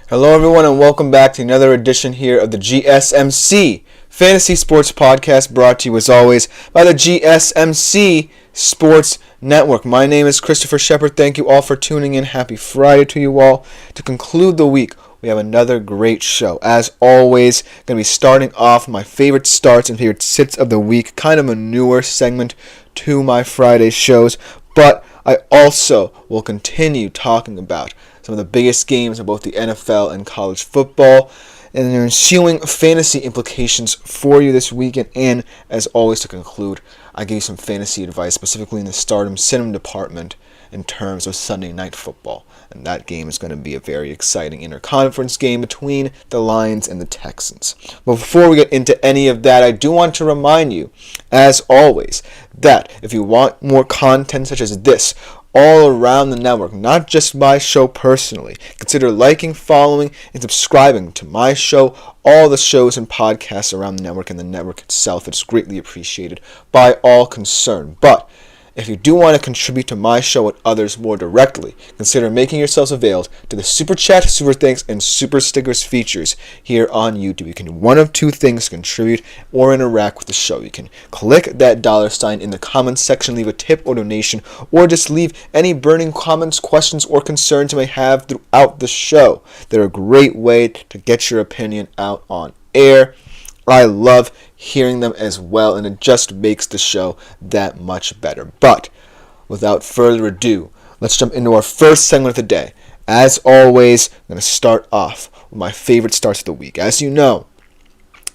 Hello everyone and welcome back to another edition here of the GSMC Fantasy Sports Podcast, brought to you as always by the GSMC Sports Network. My name is Christopher Shepard. Thank you all for tuning in. Happy Friday to you all. To conclude the week, we have another great show. As always, going to be starting off my favorite starts and favorite sits of the week, kind of a newer segment to my Friday shows, but I also will continue talking about some of the biggest games of both the NFL and college football and their ensuing fantasy implications for you this weekend. And as always, to conclude, I give you some fantasy advice, specifically in the stardom cinema department in terms of Sunday Night Football. And that game is going to be a very exciting interconference game between the Lions and the Texans. But before we get into any of that, I do want to remind you, as always, that if you want more content such as this all around the network, not just my show personally, consider liking, following, and subscribing to my show, all the shows and podcasts around the network and the network itself. It's greatly appreciated by all concerned. But if you do want to contribute to my show and others more directly, consider making yourselves available to the Super Chat, Super Thanks, and Super Stickers features here on YouTube. You can do one of two things: contribute or interact with the show. You can click that $ in the comments section, leave a tip or donation, or just leave any burning comments, questions, or concerns you may have throughout the show. They're a great way to get your opinion out on air. I love hearing them as well, and it just makes the show that much better. But without further ado, let's jump into our first segment of the day. As always, I'm going to start off with my favorite starts of the week. As you know,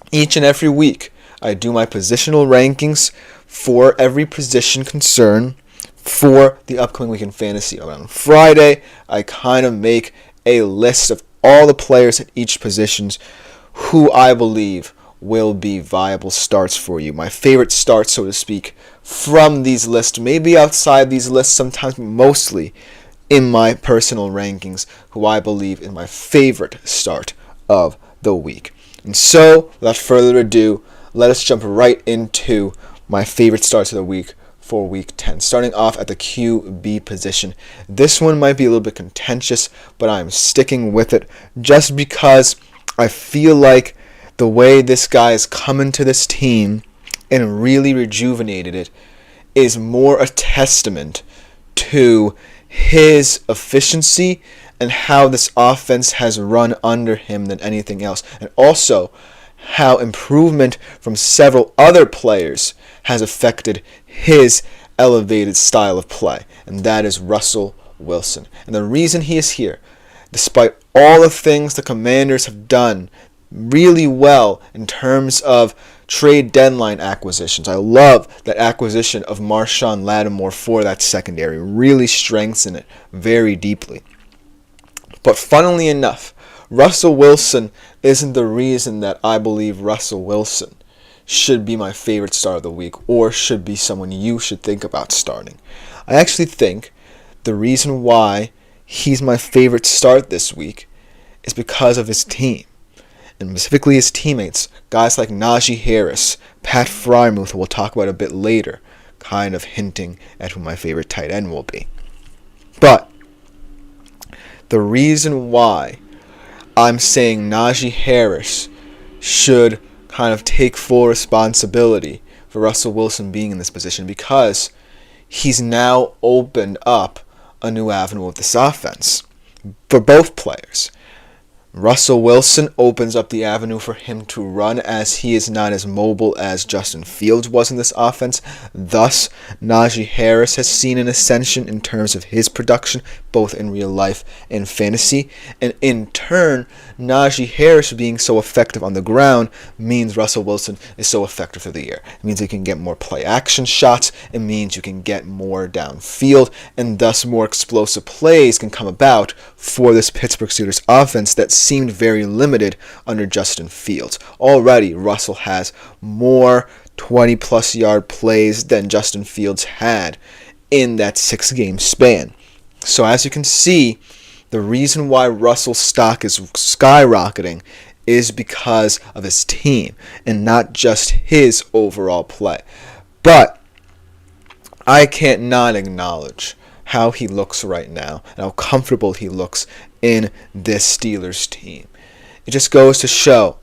each and every week, I do my positional rankings for every position concern for the upcoming week in fantasy. On Friday, I kind of make a list of all the players at each positions who I believe will be viable starts for you. My favorite starts, so to speak, from these lists, maybe outside these lists sometimes, but mostly in my personal rankings, who I believe is my favorite start of the week. And so, without further ado, let us jump right into my favorite starts of the week for week 10. Starting off at the QB position. This one might be a little bit contentious, but I'm sticking with it just because I feel like the way this guy has come into this team and really rejuvenated it is more a testament to his efficiency and how this offense has run under him than anything else. And also how improvement from several other players has affected his elevated style of play. And that is Russell Wilson. And the reason he is here, despite all the things the Commanders have done really well in terms of trade deadline acquisitions. I love that acquisition of Marshawn Lattimore for that secondary. Really strengthens it very deeply. But funnily enough, Russell Wilson isn't the reason that I believe Russell Wilson should be my favorite start of the week or should be someone you should think about starting. I actually think the reason why he's my favorite start this week is because of his team. And specifically his teammates, guys like Najee Harris, Pat Freiermuth, who we'll talk about a bit later, kind of hinting at who my favorite tight end will be. But the reason why I'm saying Najee Harris should kind of take full responsibility for Russell Wilson being in this position, because he's now opened up a new avenue of this offense for both players. Russell Wilson opens up the avenue for him to run, as he is not as mobile as Justin Fields was in this offense. Thus, Najee Harris has seen an ascension in terms of his production, both in real life and fantasy. And in turn, Najee Harris being so effective on the ground means Russell Wilson is so effective through the air. It means he can get more play action shots. It means you can get more downfield, and thus more explosive plays can come about for this Pittsburgh Steelers offense that seemed very limited under Justin Fields. Already, Russell has more 20-plus yard plays than Justin Fields had in that 6-game span. So as you can see, the reason why Russell's stock is skyrocketing is because of his team and not just his overall play. But I can't not acknowledge how he looks right now and how comfortable he looks in this Steelers team. It just goes to show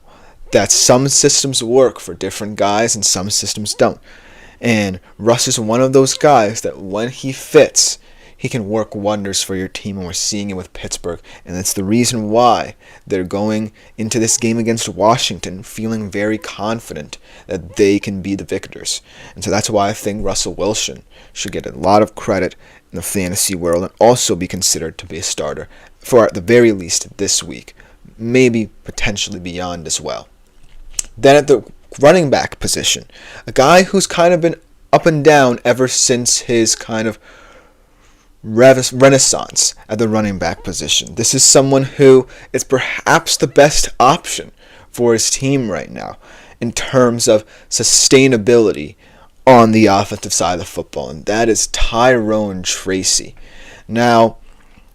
that some systems work for different guys and some systems don't. And Russ is one of those guys that when he fits, he can work wonders for your team, and we're seeing it with Pittsburgh. And that's the reason why they're going into this game against Washington feeling very confident that they can be the victors. And so that's why I think Russell Wilson should get a lot of credit in the fantasy world and also be considered to be a starter for at the very least this week, maybe potentially beyond as well. Then at the running back position, a guy who's kind of been up and down ever since his kind of renaissance at the running back position. This is someone who is perhaps the best option for his team right now in terms of sustainability on the offensive side of the football, and that is Tyrone Tracy. Now,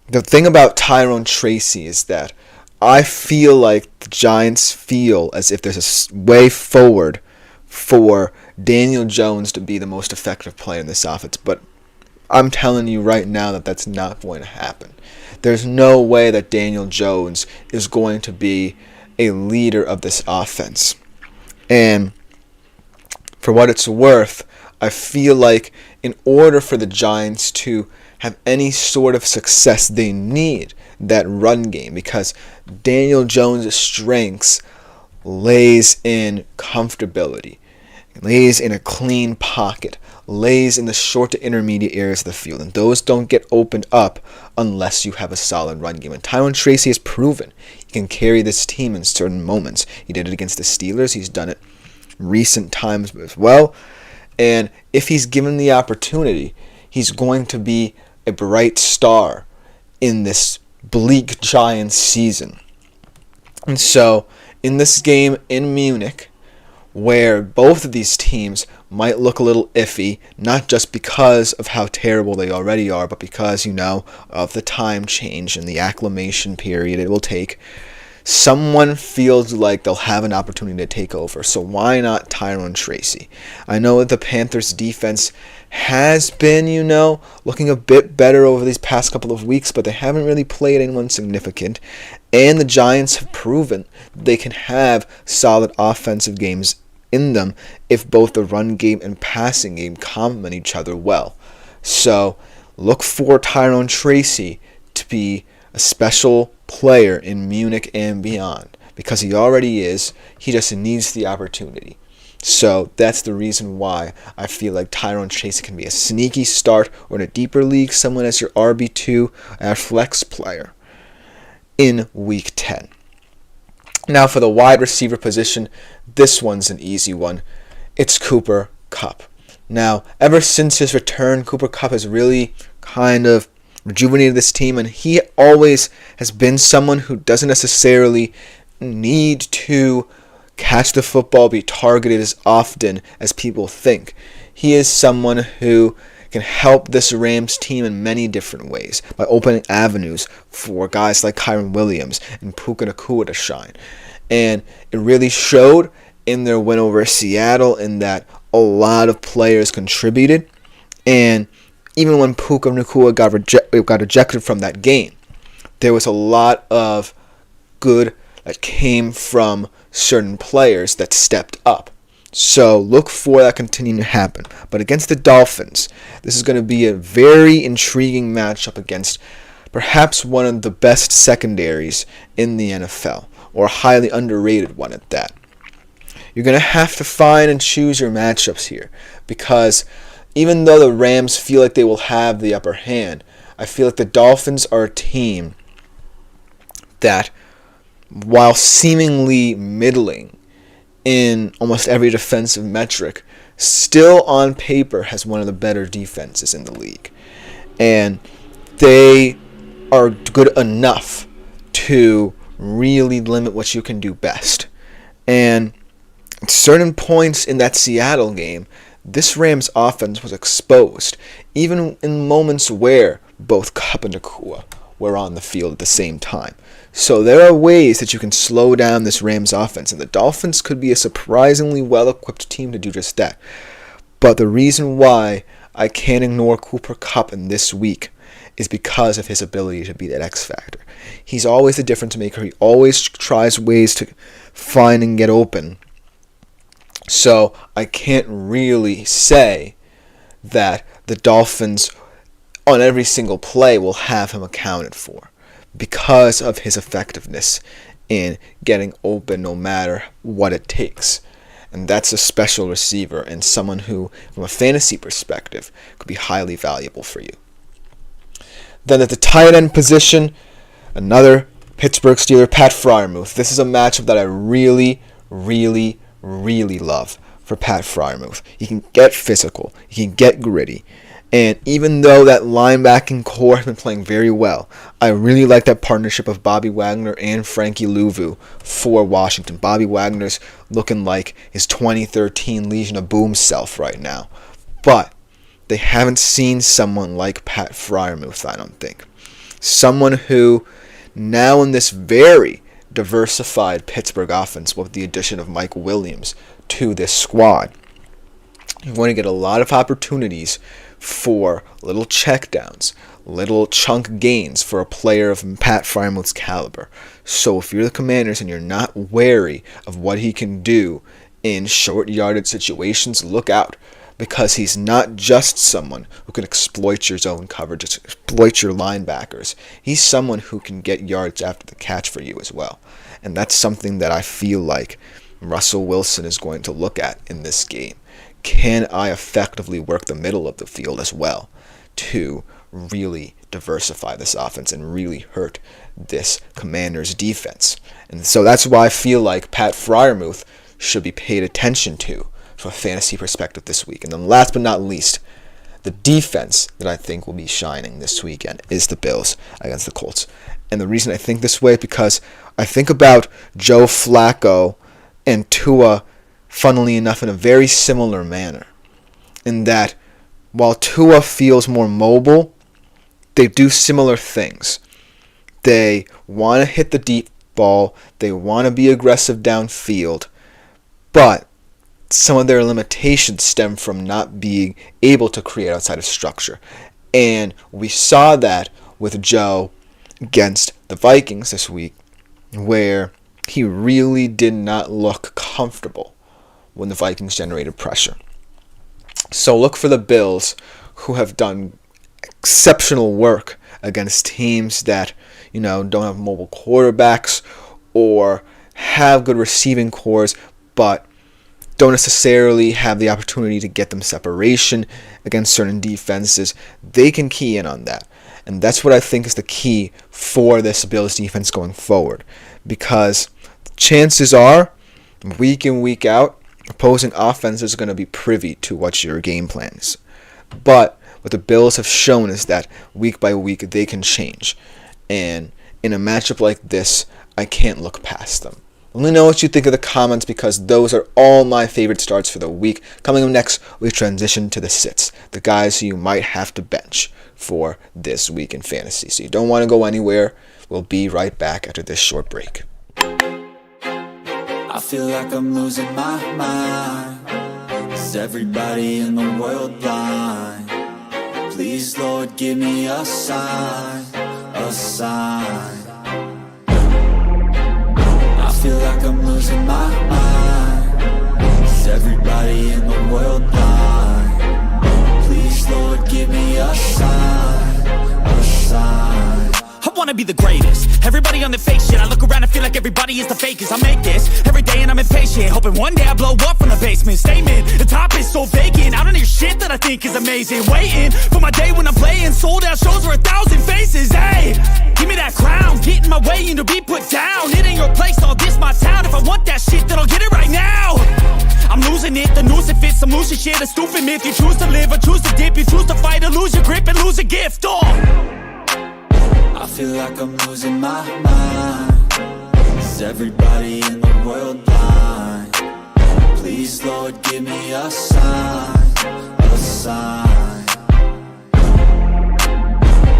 the thing about Tyrone Tracy is that I feel like the Giants feel as if there's a way forward for Daniel Jones to be the most effective player in this offense, but I'm telling you right now that that's not going to happen. There's no way that Daniel Jones is going to be a leader of this offense. And for what it's worth, I feel like in order for the Giants to have any sort of success, they need that run game, because Daniel Jones' strengths lays in comfortability, lays in a clean pocket, lays in the short to intermediate areas of the field, and those don't get opened up unless you have a solid run game. And Tyrone Tracy has proven he can carry this team in certain moments. He did it against the Steelers. He's done it recent times as well. And if he's given the opportunity, he's going to be a bright star in this bleak Giants season. And so, in this game in Munich, where both of these teams might look a little iffy, not just because of how terrible they already are, but because, of the time change and the acclimation period it will take, someone feels like they'll have an opportunity to take over. So why not Tyrone Tracy? I know that the Panthers' defense has been, looking a bit better over these past couple of weeks, but they haven't really played anyone significant. And the Giants have proven they can have solid offensive games in them if both the run game and passing game complement each other well. So look for Tyrone Tracy to be a special player in Munich and beyond, because he already is. He just needs the opportunity. So that's the reason why I feel like Tyrone Tracy can be a sneaky start, or in a deeper league, someone as your RB2 and flex player in Week 10. Now for the wide receiver position, this one's an easy one. It's Cooper Kupp. Now, ever since his return, Cooper Kupp has really kind of rejuvenated this team, and he always has been someone who doesn't necessarily need to catch the football, be targeted as often as people think. He is someone who can help this Rams team in many different ways by opening avenues for guys like Kyren Williams and Puka Nacua to shine. And it really showed in their win over Seattle in that a lot of players contributed. And even when Puka Nacua got ejected from that game, there was a lot of good that came from certain players that stepped up. So look for that continuing to happen. But against the Dolphins, this is going to be a very intriguing matchup against perhaps one of the best secondaries in the NFL, or a highly underrated one at that. You're going to have to find and choose your matchups here, because even though the Rams feel like they will have the upper hand, I feel like the Dolphins are a team that, while seemingly middling in almost every defensive metric, still on paper has one of the better defenses in the league. And they are good enough to really limit what you can do best. And at certain points in that Seattle game, this Rams offense was exposed, even in moments where both Kupp and Nacua were on the field at the same time. So there are ways that you can slow down this Rams offense, and the Dolphins could be a surprisingly well-equipped team to do just that. But the reason why I can't ignore Cooper Kupp in this week is because of his ability to be that X factor. He's always the difference maker. He always tries ways to find and get open. So I can't really say that the Dolphins on every single play will have him accounted for because of his effectiveness in getting open no matter what it takes. And that's a special receiver and someone who, from a fantasy perspective, could be highly valuable for you. Then at the tight end position, another Pittsburgh Steeler, Pat Freiermuth. This is a matchup that I really, really, really love for Pat Freiermuth. He can get physical. He can get gritty. And even though that linebacking core has been playing very well, I really like that partnership of Bobby Wagner and Frankie Louvu for Washington. Bobby Wagner's looking like his 2013 Legion of Boom self right now. But they haven't seen someone like Pat Freiermuth, I don't think. Someone who, now in this very diversified Pittsburgh offense with the addition of Mike Williams to this squad, you're going to get a lot of opportunities for little checkdowns, little chunk gains for a player of Pat Freiermuth's caliber. So if you're the Commanders and you're not wary of what he can do in short yardage situations, look out, because he's not just someone who can exploit your zone coverage, exploit your linebackers. He's someone who can get yards after the catch for you as well. And that's something that I feel like Russell Wilson is going to look at in this game. Can I effectively work the middle of the field as well to really diversify this offense and really hurt this Commanders defense? And so that's why I feel like Pat Freiermuth should be paid attention to from a fantasy perspective this week. And then last but not least, the defense that I think will be shining this weekend is the Bills against the Colts. And the reason I think this way is because I think about Joe Flacco and Tua, funnily enough, in a very similar manner, in that while Tua feels more mobile, they do similar things. They want to hit the deep ball, they want to be aggressive downfield, but some of their limitations stem from not being able to create outside of structure. And we saw that with Joe against the Vikings this week, where he really did not look comfortable when the Vikings generated pressure. So look for the Bills, who have done exceptional work against teams that, don't have mobile quarterbacks or have good receiving cores, but don't necessarily have the opportunity to get them separation against certain defenses. They can key in on that. And that's what I think is the key for this Bills defense going forward. Because chances are, week in, week out, opposing offenses are going to be privy to what your game plan is. But what the Bills have shown is that week by week they can change. And in a matchup like this, I can't look past them. Let me know what you think of the comments, because those are all my favorite starts for the week. Coming up next, we transition to the sits, the guys who you might have to bench for this week in fantasy. So you don't want to go anywhere. We'll be right back after this short break. I feel like I'm losing my mind. Is everybody in the world blind? Please, Lord, give me a sign, a sign. I feel like I'm losing my mind. Is everybody in the world blind? Please, Lord, give me a sign, a sign. I wanna be the greatest. Everybody on the fake shit. I look around and feel like everybody is the fakest. I make this every day and I'm impatient, hoping one day I blow up from the basement. Statement, the top is so vacant. I don't hear shit that I think is amazing. Waiting for my day when I'm playing sold out shows for 1,000 faces. Hey, give me that crown, get in my way and to be put down. It ain't your place, all this my town. If I want that shit, then I'll get it right now. I'm losing it, the noose it fits. I'm losing shit, a stupid myth. You choose to live or choose to dip. You choose to fight or lose your grip and lose a gift. I feel like I'm losing my mind. Is everybody in the world blind? Please, Lord, give me a sign, a sign.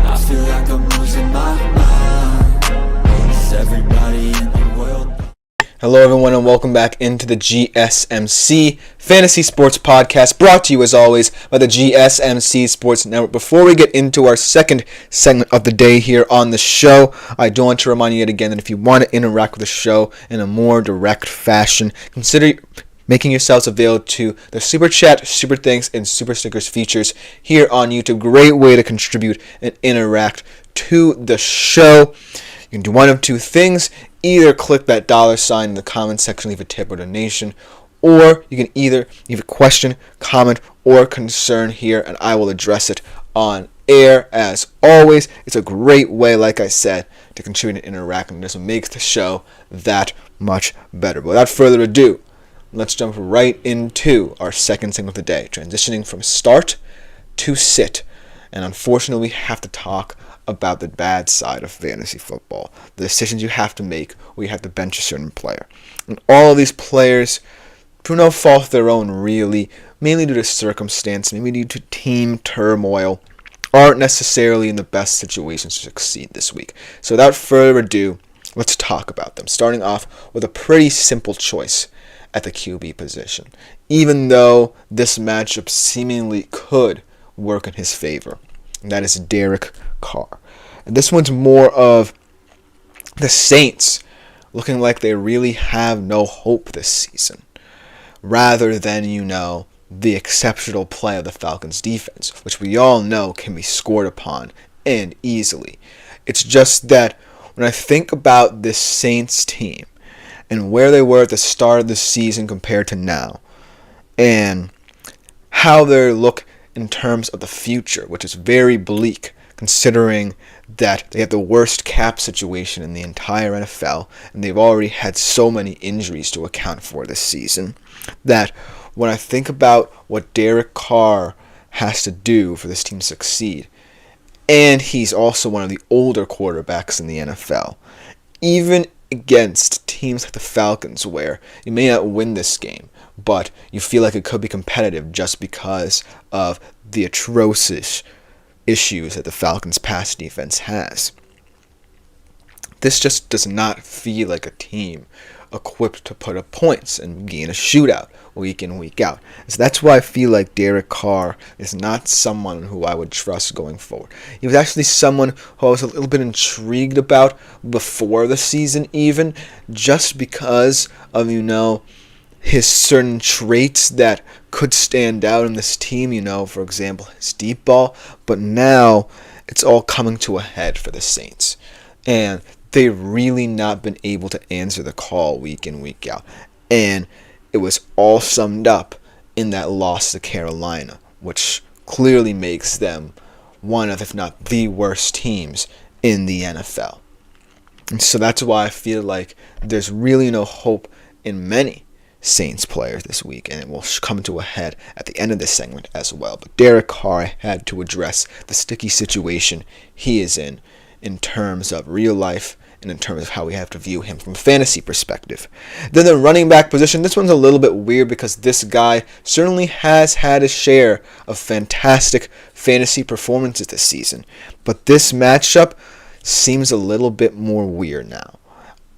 I feel like I'm losing my mind. Is everybody in the world blind? Hello everyone and welcome back into the GSMC Fantasy Sports Podcast, brought to you as always by the GSMC Sports Network. Before we get into our second segment of the day here on the show, I do want to remind you yet again that if you want to interact with the show in a more direct fashion, consider making yourselves available to the Super Chat, Super Thanks, and Super Stickers features here on YouTube. Great way to contribute and interact to the show. You can do one of two things. Either click that $ in the comment section, leave a tip or donation, or you can either leave a question, comment, or concern here, and I will address it on air. As always, it's a great way, like I said, to contribute and interact, and this makes the show that much better. But without further ado, let's jump right into our second segment of the day, transitioning from start to sit. And unfortunately, we have to talk about the bad side of fantasy football. The decisions you have to make where you have to bench a certain player. And all of these players, through no fault of their own really, mainly due to circumstance, maybe due to team turmoil, aren't necessarily in the best situations to succeed this week. So without further ado, let's talk about them. Starting off with a pretty simple choice at the QB position, even though this matchup seemingly could work in his favor. And that is Derek Carr. And this one's more of the Saints looking like they really have no hope this season, rather than, the exceptional play of the Falcons defense, which we all know can be scored upon and easily. It's just that when I think about this Saints team and where they were at the start of the season compared to now, and how they look in terms of the future, which is very bleak, considering that they have the worst cap situation in the entire NFL, and they've already had so many injuries to account for this season, that when I think about what Derek Carr has to do for this team to succeed, and he's also one of the older quarterbacks in the NFL, even against teams like the Falcons, where you may not win this game, but you feel like it could be competitive just because of the atrocious issues that the Falcons' pass defense has. This just does not feel like a team equipped to put up points and gain a shootout week in, week out. So that's why I feel like Derek Carr is not someone who I would trust going forward. He was actually someone who I was a little bit intrigued about before the season even, just because of, his certain traits that could stand out in this team, for example, his deep ball. But now it's all coming to a head for the Saints. And they've really not been able to answer the call week in, week out. And it was all summed up in that loss to Carolina, which clearly makes them one of, if not the worst teams in the NFL. And so that's why I feel like there's really no hope in many Saints players this week, and it will come to a head at the end of this segment as well. But Derek Carr had to address the sticky situation he is in terms of real life and in terms of how we have to view him from a fantasy perspective. Then the running back position, this one's a little bit weird because this guy certainly has had a share of fantastic fantasy performances this season, but this matchup seems a little bit more weird now.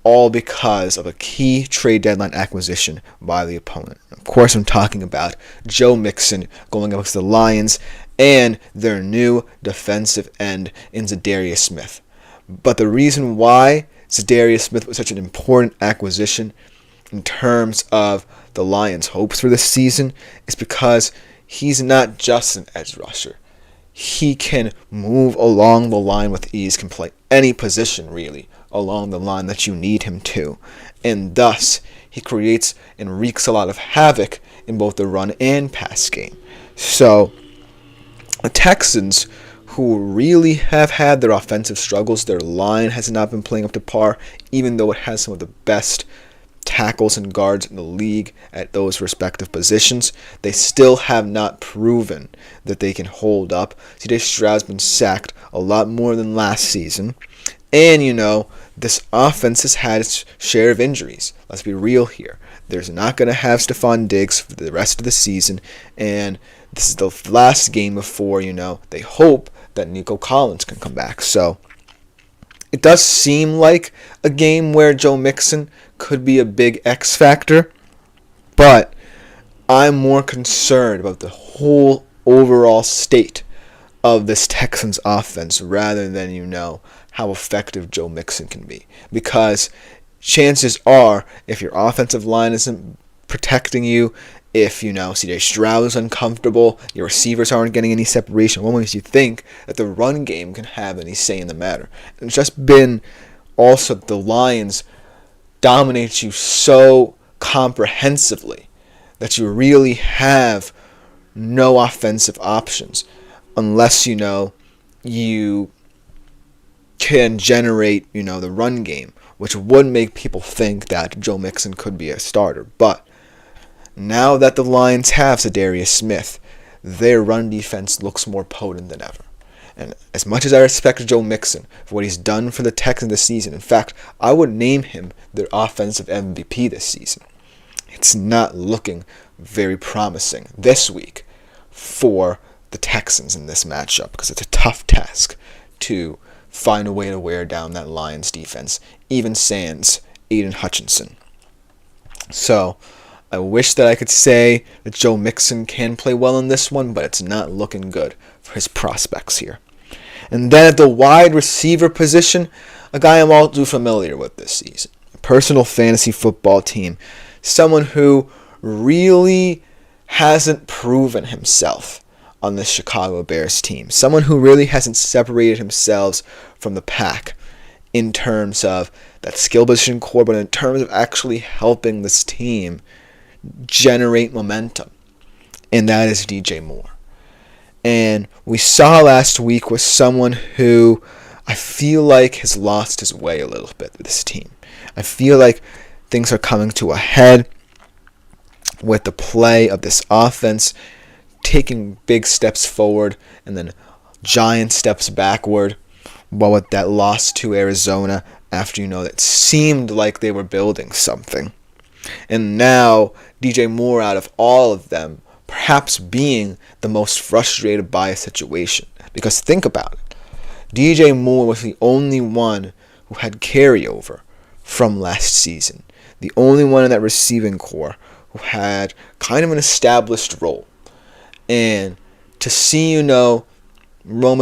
All because of a key trade deadline acquisition by the opponent. Of course, I'm talking about Joe Mixon going against the Lions and their new defensive end in Zadarius Smith. But the reason why Zadarius Smith was such an important acquisition in terms of the Lions' hopes for this season is because he's not just an edge rusher. He can move along the line with ease, can play any position really along the line that you need him to, and thus he creates and wreaks a lot of havoc in both the run and pass game. So the Texans, who really have had their offensive struggles, their line has not been playing up to par, even though it has some of the best tackles and guards in the league at those respective positions, they still have not proven that they can hold up. C.J. Stroud's been sacked a lot more than last season. And, this offense has had its share of injuries. Let's be real here. There's not going to have Stephon Diggs for the rest of the season. And this is the last game before, they hope that Nico Collins can come back. So it does seem like a game where Joe Mixon could be a big X factor, but I'm more concerned about the whole overall state of this Texans offense rather than, how effective Joe Mixon can be. Because chances are, if your offensive line isn't protecting you, if, C.J. Stroud is uncomfortable, your receivers aren't getting any separation, what makes you think that the run game can have any say in the matter? And it's just been also the Lions dominate you so comprehensively that you really have no offensive options unless, you can generate, the run game, which would make people think that Joe Mixon could be a starter. But now that the Lions have Zadarius Smith, their run defense looks more potent than ever. And as much as I respect Joe Mixon for what he's done for the Texans this season, in fact, I would name him their offensive MVP this season. It's not looking very promising this week for the Texans in this matchup because it's a tough task to find a way to wear down that Lions defense, even sans Aiden Hutchinson. So I wish that I could say that Joe Mixon can play well in this one, but it's not looking good for his prospects here. And then at the wide receiver position, a guy I'm all too familiar with this season. A personal fantasy football team. Someone who really hasn't proven himself on this Chicago Bears team. Someone who really hasn't separated himself from the pack in terms of that skill position core, but in terms of actually helping this team generate momentum. And that is DJ Moore. And we saw last week with someone who I feel like has lost his way a little bit with this team. I feel like things are coming to a head with the play of this offense taking big steps forward and then giant steps backward. Well, with that loss to Arizona after, it seemed like they were building something. And now DJ Moore, out of all of them, perhaps being the most frustrated by a situation. Because think about it. DJ Moore was the only one who had carryover from last season. The only one in that receiving core who had kind of an established role. And to see, Roma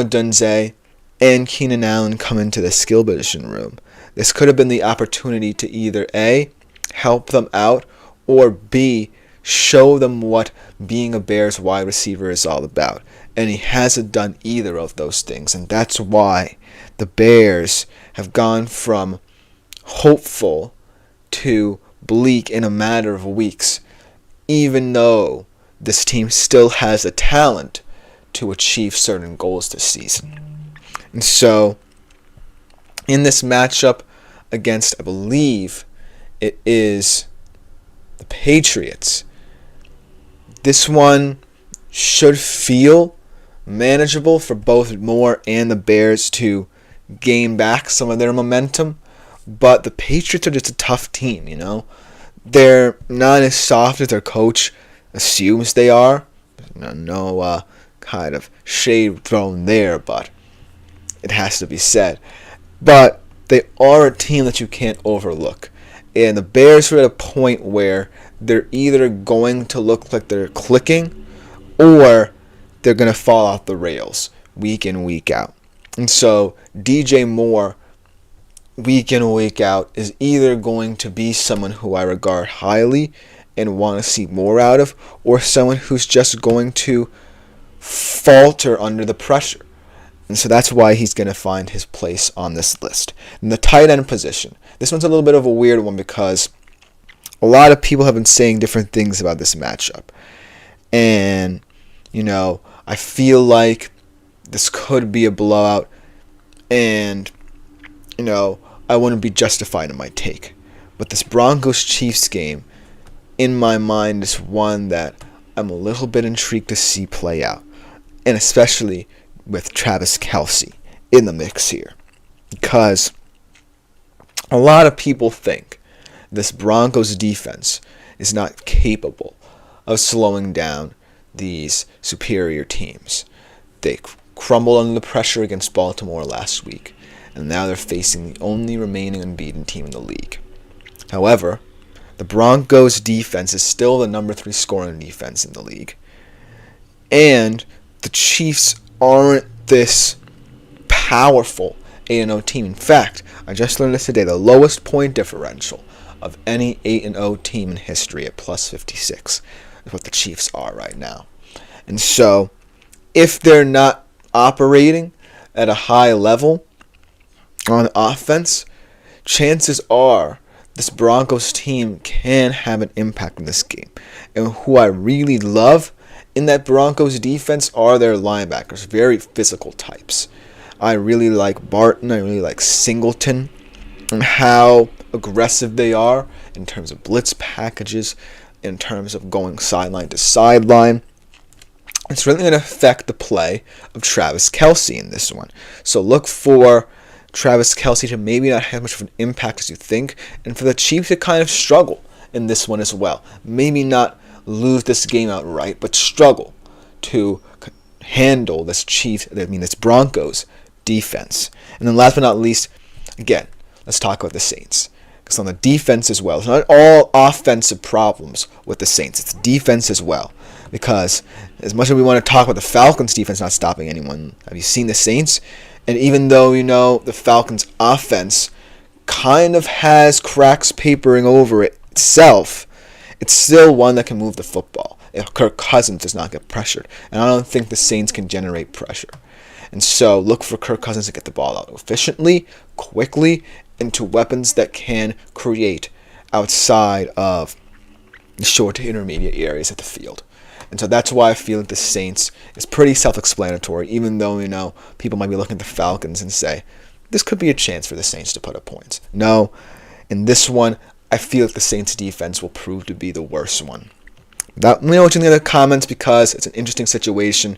Dunze and Keenan Allen come into the skill position room, this could have been the opportunity to either A, help them out, or B, show them what being a Bears wide receiver is all about. And he hasn't done either of those things. And that's why the Bears have gone from hopeful to bleak in a matter of weeks, even though this team still has the talent to achieve certain goals this season. And so, in this matchup against, I believe, it is the Patriots, this one should feel manageable for both Moore and the Bears to gain back some of their momentum. But the Patriots are just a tough team, They're not as soft as their coach assumes they are. No kind of shade thrown there, but it has to be said. But they are a team that you can't overlook. And the Bears are at a point where they're either going to look like they're clicking or they're going to fall off the rails week in, week out. And so DJ Moore, week in, week out, is either going to be someone who I regard highly and want to see more out of, or someone who's just going to falter under the pressure. And so that's why he's going to find his place on this list. In the tight end position, this one's a little bit of a weird one because a lot of people have been saying different things about this matchup. And, I feel like this could be a blowout. And, I wouldn't be justified in my take. But this Broncos-Chiefs game, in my mind, is one that I'm a little bit intrigued to see play out. And especially with Travis Kelce in the mix here. Because a lot of people think this Broncos defense is not capable of slowing down these superior teams. They crumbled under the pressure against Baltimore last week. and now they're facing the only remaining unbeaten team in the league. However, the Broncos' defense is still the number 3 scoring defense in the league, and the Chiefs aren't this powerful 8-0 team. In fact, I just learned this today, the lowest point differential of any 8-0 team in history at plus 56 is what the Chiefs are right now. And so, if they're not operating at a high level on offense, chances are this Broncos team can have an impact in this game. And who I really love in that Broncos defense are their linebackers, very physical types. I really like Barton, I really like Singleton, and how aggressive they are in terms of blitz packages, in terms of going sideline to sideline. It's really going to affect the play of Travis Kelce in this one. So look for Travis Kelce to maybe not have much of an impact as you think, and for the Chiefs to kind of struggle in this one as well. Maybe not lose this game outright, but struggle to handle this Broncos defense. And then last but not least, again, let's talk about the Saints. Because on the defense as well, it's not all offensive problems with the Saints. It's defense as well. Because as much as we want to talk about the Falcons' defense not stopping anyone, have you seen the Saints? And even though, the Falcons' offense kind of has cracks papering over itself, it's still one that can move the football if Kirk Cousins does not get pressured. And I don't think the Saints can generate pressure. And so look for Kirk Cousins to get the ball out efficiently, quickly, into weapons that can create outside of the short to intermediate areas of the field. And so that's why I feel like the Saints is pretty self-explanatory, even though, people might be looking at the Falcons and say, this could be a chance for the Saints to put up points. No, in this one, I feel like the Saints defense will prove to be the worst one. Let me know what's in the other comments because it's an interesting situation.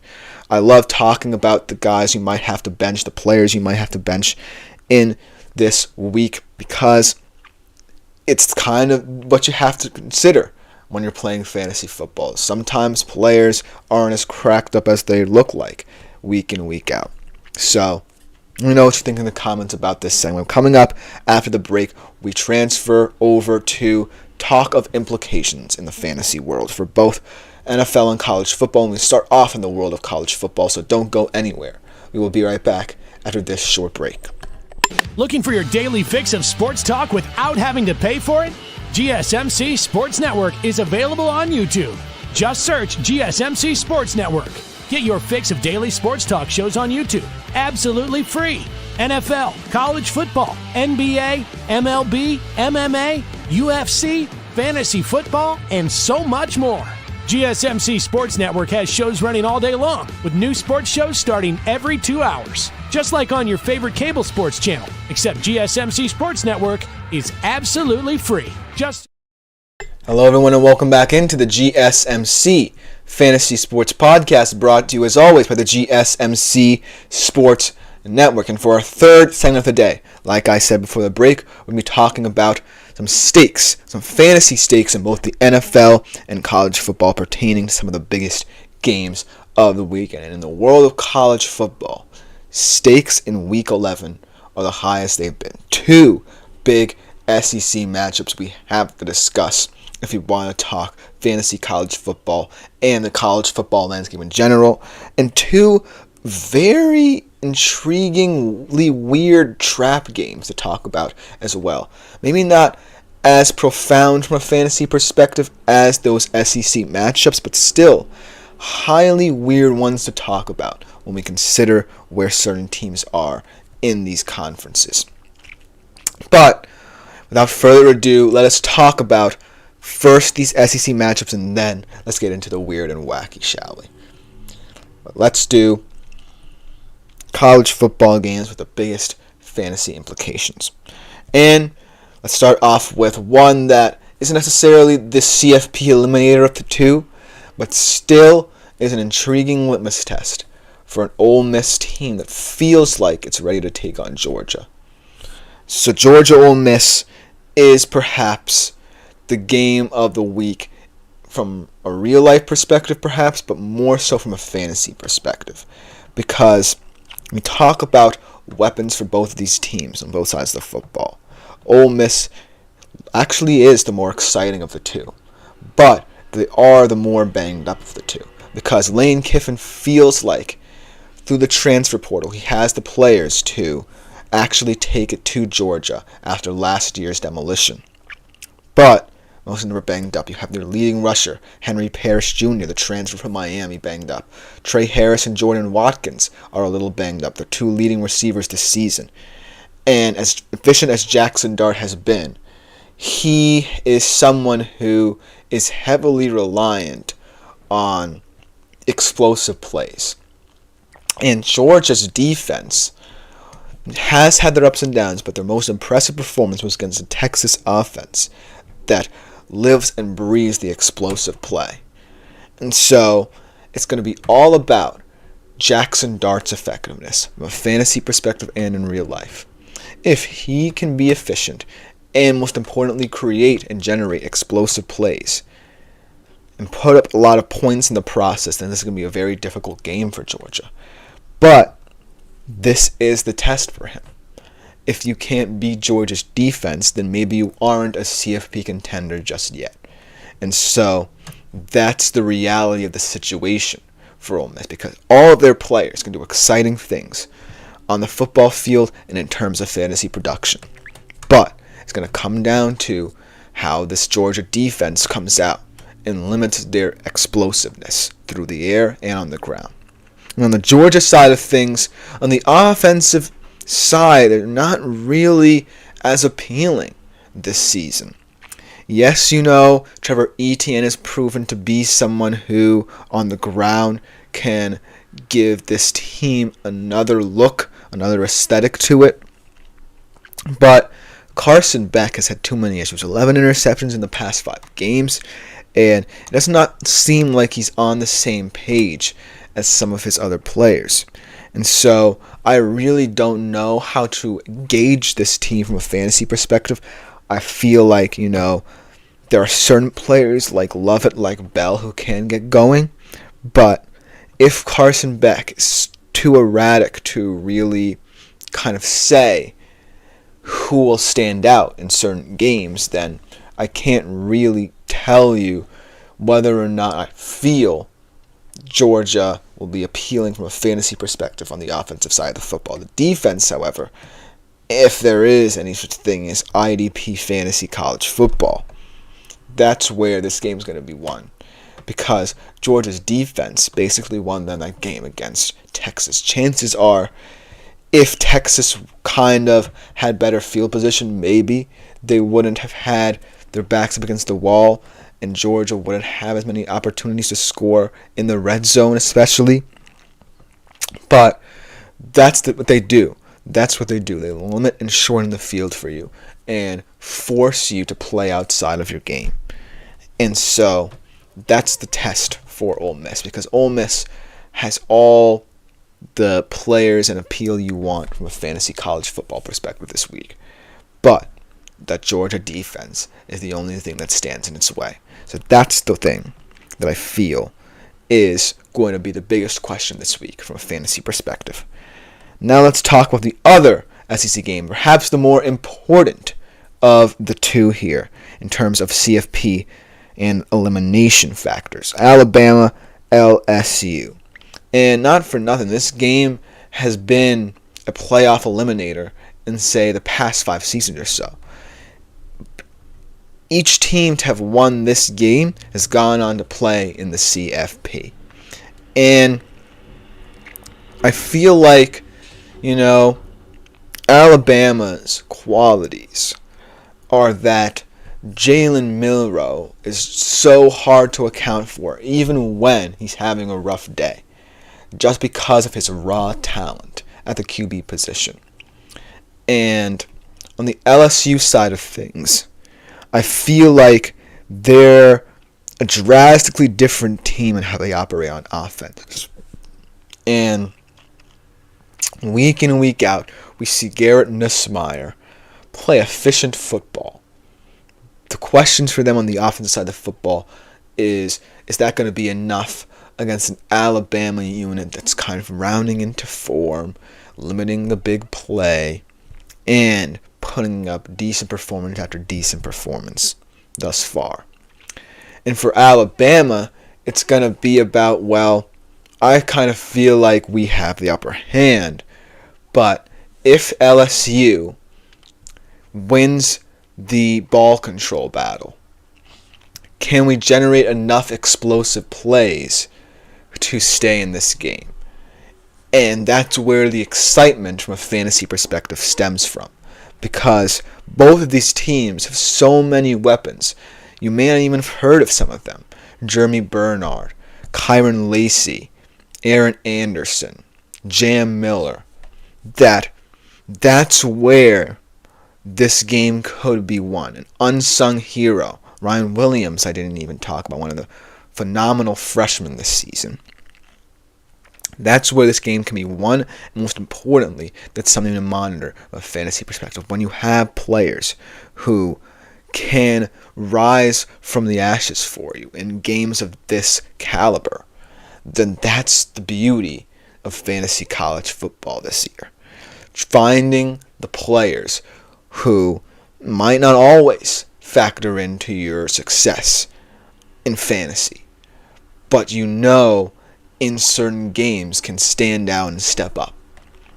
I love talking about the guys you might have to bench, the players you might have to bench in this week because it's kind of what you have to consider when you're playing fantasy football. Sometimes players aren't as cracked up as they look like week in, week out. So, let me know what you think in the comments about this segment. Coming up after the break, we transfer over to talk of implications in the fantasy world for both NFL and college football. And we start off in the world of college football, so don't go anywhere. We will be right back after this short break. Looking for your daily fix of sports talk without having to pay for it? GSMC Sports Network is available on YouTube. Just search GSMC Sports Network. Get your fix of daily sports talk shows on YouTube, absolutely free. NFL, college football, NBA, MLB, MMA, UFC, fantasy football, and so much more. GSMC Sports Network has shows running all day long, with new sports shows starting every 2 hours. Just like on your favorite cable sports channel, except GSMC Sports Network is absolutely free. Hello everyone and welcome back into the GSMC Fantasy Sports Podcast, brought to you as always by the GSMC Sports Network. And for our third segment of the day, like I said before the break, we're going to be talking about some stakes, some fantasy stakes in both the NFL and college football pertaining to some of the biggest games of the weekend. And in the world of college football, stakes in Week 11 are the highest they've been. 2 big SEC matchups we have to discuss if you want to talk fantasy college football and the college football landscape in general, and 2 very intriguingly weird trap games to talk about as well. Maybe not as profound from a fantasy perspective as those SEC matchups, but still highly weird ones to talk about when we consider where certain teams are in these conferences. But without further ado, let us talk about first these SEC matchups and then let's get into the weird and wacky, shall we? But let's do college football games with the biggest fantasy implications. And let's start off with one that isn't necessarily the CFP eliminator of the 2, but still is an intriguing litmus test for an Ole Miss team that feels like it's ready to take on Georgia. So Georgia-Ole Miss is perhaps the game of the week from a real-life perspective perhaps, but more so from a fantasy perspective. Because we talk about weapons for both of these teams on both sides of the football. Ole Miss actually is the more exciting of the two, but they are the more banged up of the two, because Lane Kiffin feels like through the transfer portal he has the players to actually take it to Georgia after last year's demolition. But most of them are banged up. You have their leading rusher, Henry Parrish Jr., the transfer from Miami, banged up. Trey Harris and Jordan Watkins are a little banged up. They're two leading receivers this season. And as efficient as Jackson Dart has been, he is someone who is heavily reliant on explosive plays. And Georgia's defense has had their ups and downs, but their most impressive performance was against the Texas offense that lives and breathes the explosive play. And so it's going to be all about Jackson Dart's effectiveness from a fantasy perspective and in real life. If he can be efficient and, most importantly, create and generate explosive plays and put up a lot of points in the process, then this is going to be a very difficult game for Georgia. But this is the test for him. If you can't beat Georgia's defense, then maybe you aren't a CFP contender just yet. And so that's the reality of the situation for Ole Miss, because all of their players can do exciting things on the football field and in terms of fantasy production. But it's going to come down to how this Georgia defense comes out and limits their explosiveness through the air and on the ground. And on the Georgia side of things, on the offensive side, they're not really as appealing this season. Yes, Trevor Etienne has proven to be someone who, on the ground, can give this team another look, another aesthetic to it. But Carson Beck has had too many issues. 11 interceptions in the past 5 games, and it does not seem like he's on the same page as some of his other players. And so I really don't know how to gauge this team from a fantasy perspective. I feel like, there are certain players like Lovett, like Bell, who can get going. But if Carson Beck is too erratic to really kind of say who will stand out in certain games, then I can't really tell you whether or not I feel Georgia will be appealing from a fantasy perspective on the offensive side of the football. The defense, however, if there is any such thing as IDP fantasy college football, that's where this game is going to be won. Because Georgia's defense basically won them that game against Texas. Chances are, if Texas kind of had better field position, maybe they wouldn't have had their backs up against the wall, and Georgia wouldn't have as many opportunities to score in the red zone especially. But that's what they do. That's what they do. They limit and shorten the field for you and force you to play outside of your game. And so that's the test for Ole Miss, because Ole Miss has all the players and appeal you want from a fantasy college football perspective this week. But that Georgia defense is the only thing that stands in its way. So that's the thing that I feel is going to be the biggest question this week from a fantasy perspective. Now let's talk about the other SEC game, perhaps the more important of the two here in terms of CFP and elimination factors. Alabama, LSU. And not for nothing, this game has been a playoff eliminator in, say, the past 5 seasons or so. Each team to have won this game has gone on to play in the CFP. And I feel like, Alabama's qualities are that Jalen Milroe is so hard to account for, even when he's having a rough day, just because of his raw talent at the QB position. And on the LSU side of things, I feel like they're a drastically different team in how they operate on offense. And week in and week out, we see Garrett Nussmeier play efficient football. The questions for them on the offensive side of the football is that going to be enough against an Alabama unit that's kind of rounding into form, limiting the big play, and putting up decent performance after decent performance thus far. And for Alabama, it's going to be about, well, I kind of feel like we have the upper hand. But if LSU wins the ball control battle, can we generate enough explosive plays to stay in this game? And that's where the excitement from a fantasy perspective stems from. Because both of these teams have so many weapons. You may not even have heard of some of them. Jeremy Bernard, Kyron Lacey, Aaron Anderson, Jam Miller. That's where this game could be won. An unsung hero, Ryan Williams, I didn't even talk about, one of the phenomenal freshmen this season. That's where this game can be won, and most importantly, that's something to monitor from a fantasy perspective. When you have players who can rise from the ashes for you in games of this caliber, then that's the beauty of fantasy college football this year. Finding the players who might not always factor into your success in fantasy, but in certain games can stand out and step up.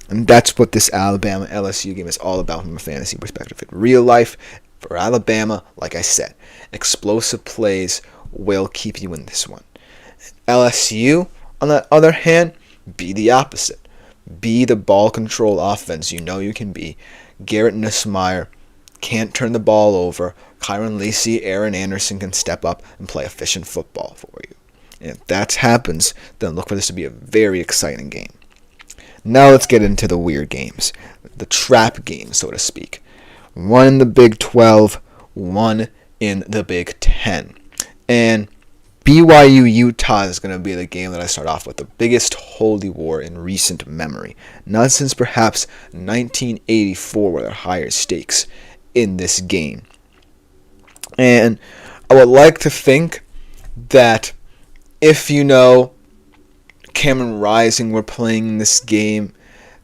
And that's what this Alabama LSU game is all about from a fantasy perspective. In real life, for Alabama, like I said, explosive plays will keep you in this one. LSU, on the other hand, be the opposite. Be the ball control offense you know you can be. Garrett Nussmeier can't turn the ball over. Kyron Lacey, Aaron Anderson can step up and play efficient football for you. And if that happens, then look for this to be a very exciting game. Now let's get into the weird games. The trap games, so to speak. One in the Big 12, one in the Big 10. And BYU Utah is going to be the game that I start off with, the biggest holy war in recent memory. Not since perhaps 1984 were there higher stakes in this game. And I would like to think that if Cameron Rising were playing this game,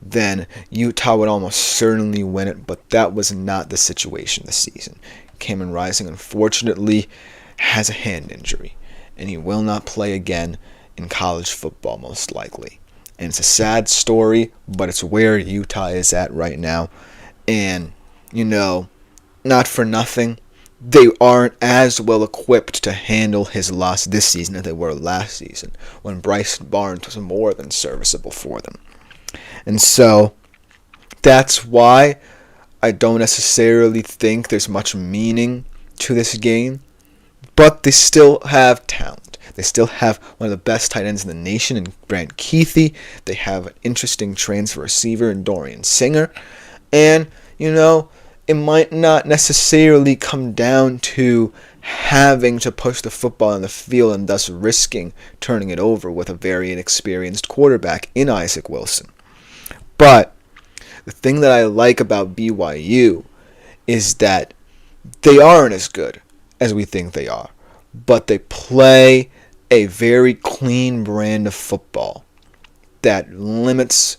then Utah would almost certainly win it, but that was not the situation this season. Cameron Rising, unfortunately, has a hand injury, and he will not play again in college football, most likely. And it's a sad story, but it's where Utah is at right now. And, not for nothing, they aren't as well equipped to handle his loss this season as they were last season, when Bryson Barnes was more than serviceable for them. And so, that's why I don't necessarily think there's much meaning to this game. But they still have talent. They still have one of the best tight ends in the nation in Brant Kuithe. They have an interesting transfer receiver in Dorian Singer. And, it might not necessarily come down to having to push the football on the field and thus risking turning it over with a very inexperienced quarterback in Isaac Wilson. But the thing that I like about BYU is that they aren't as good as we think they are, but they play a very clean brand of football that limits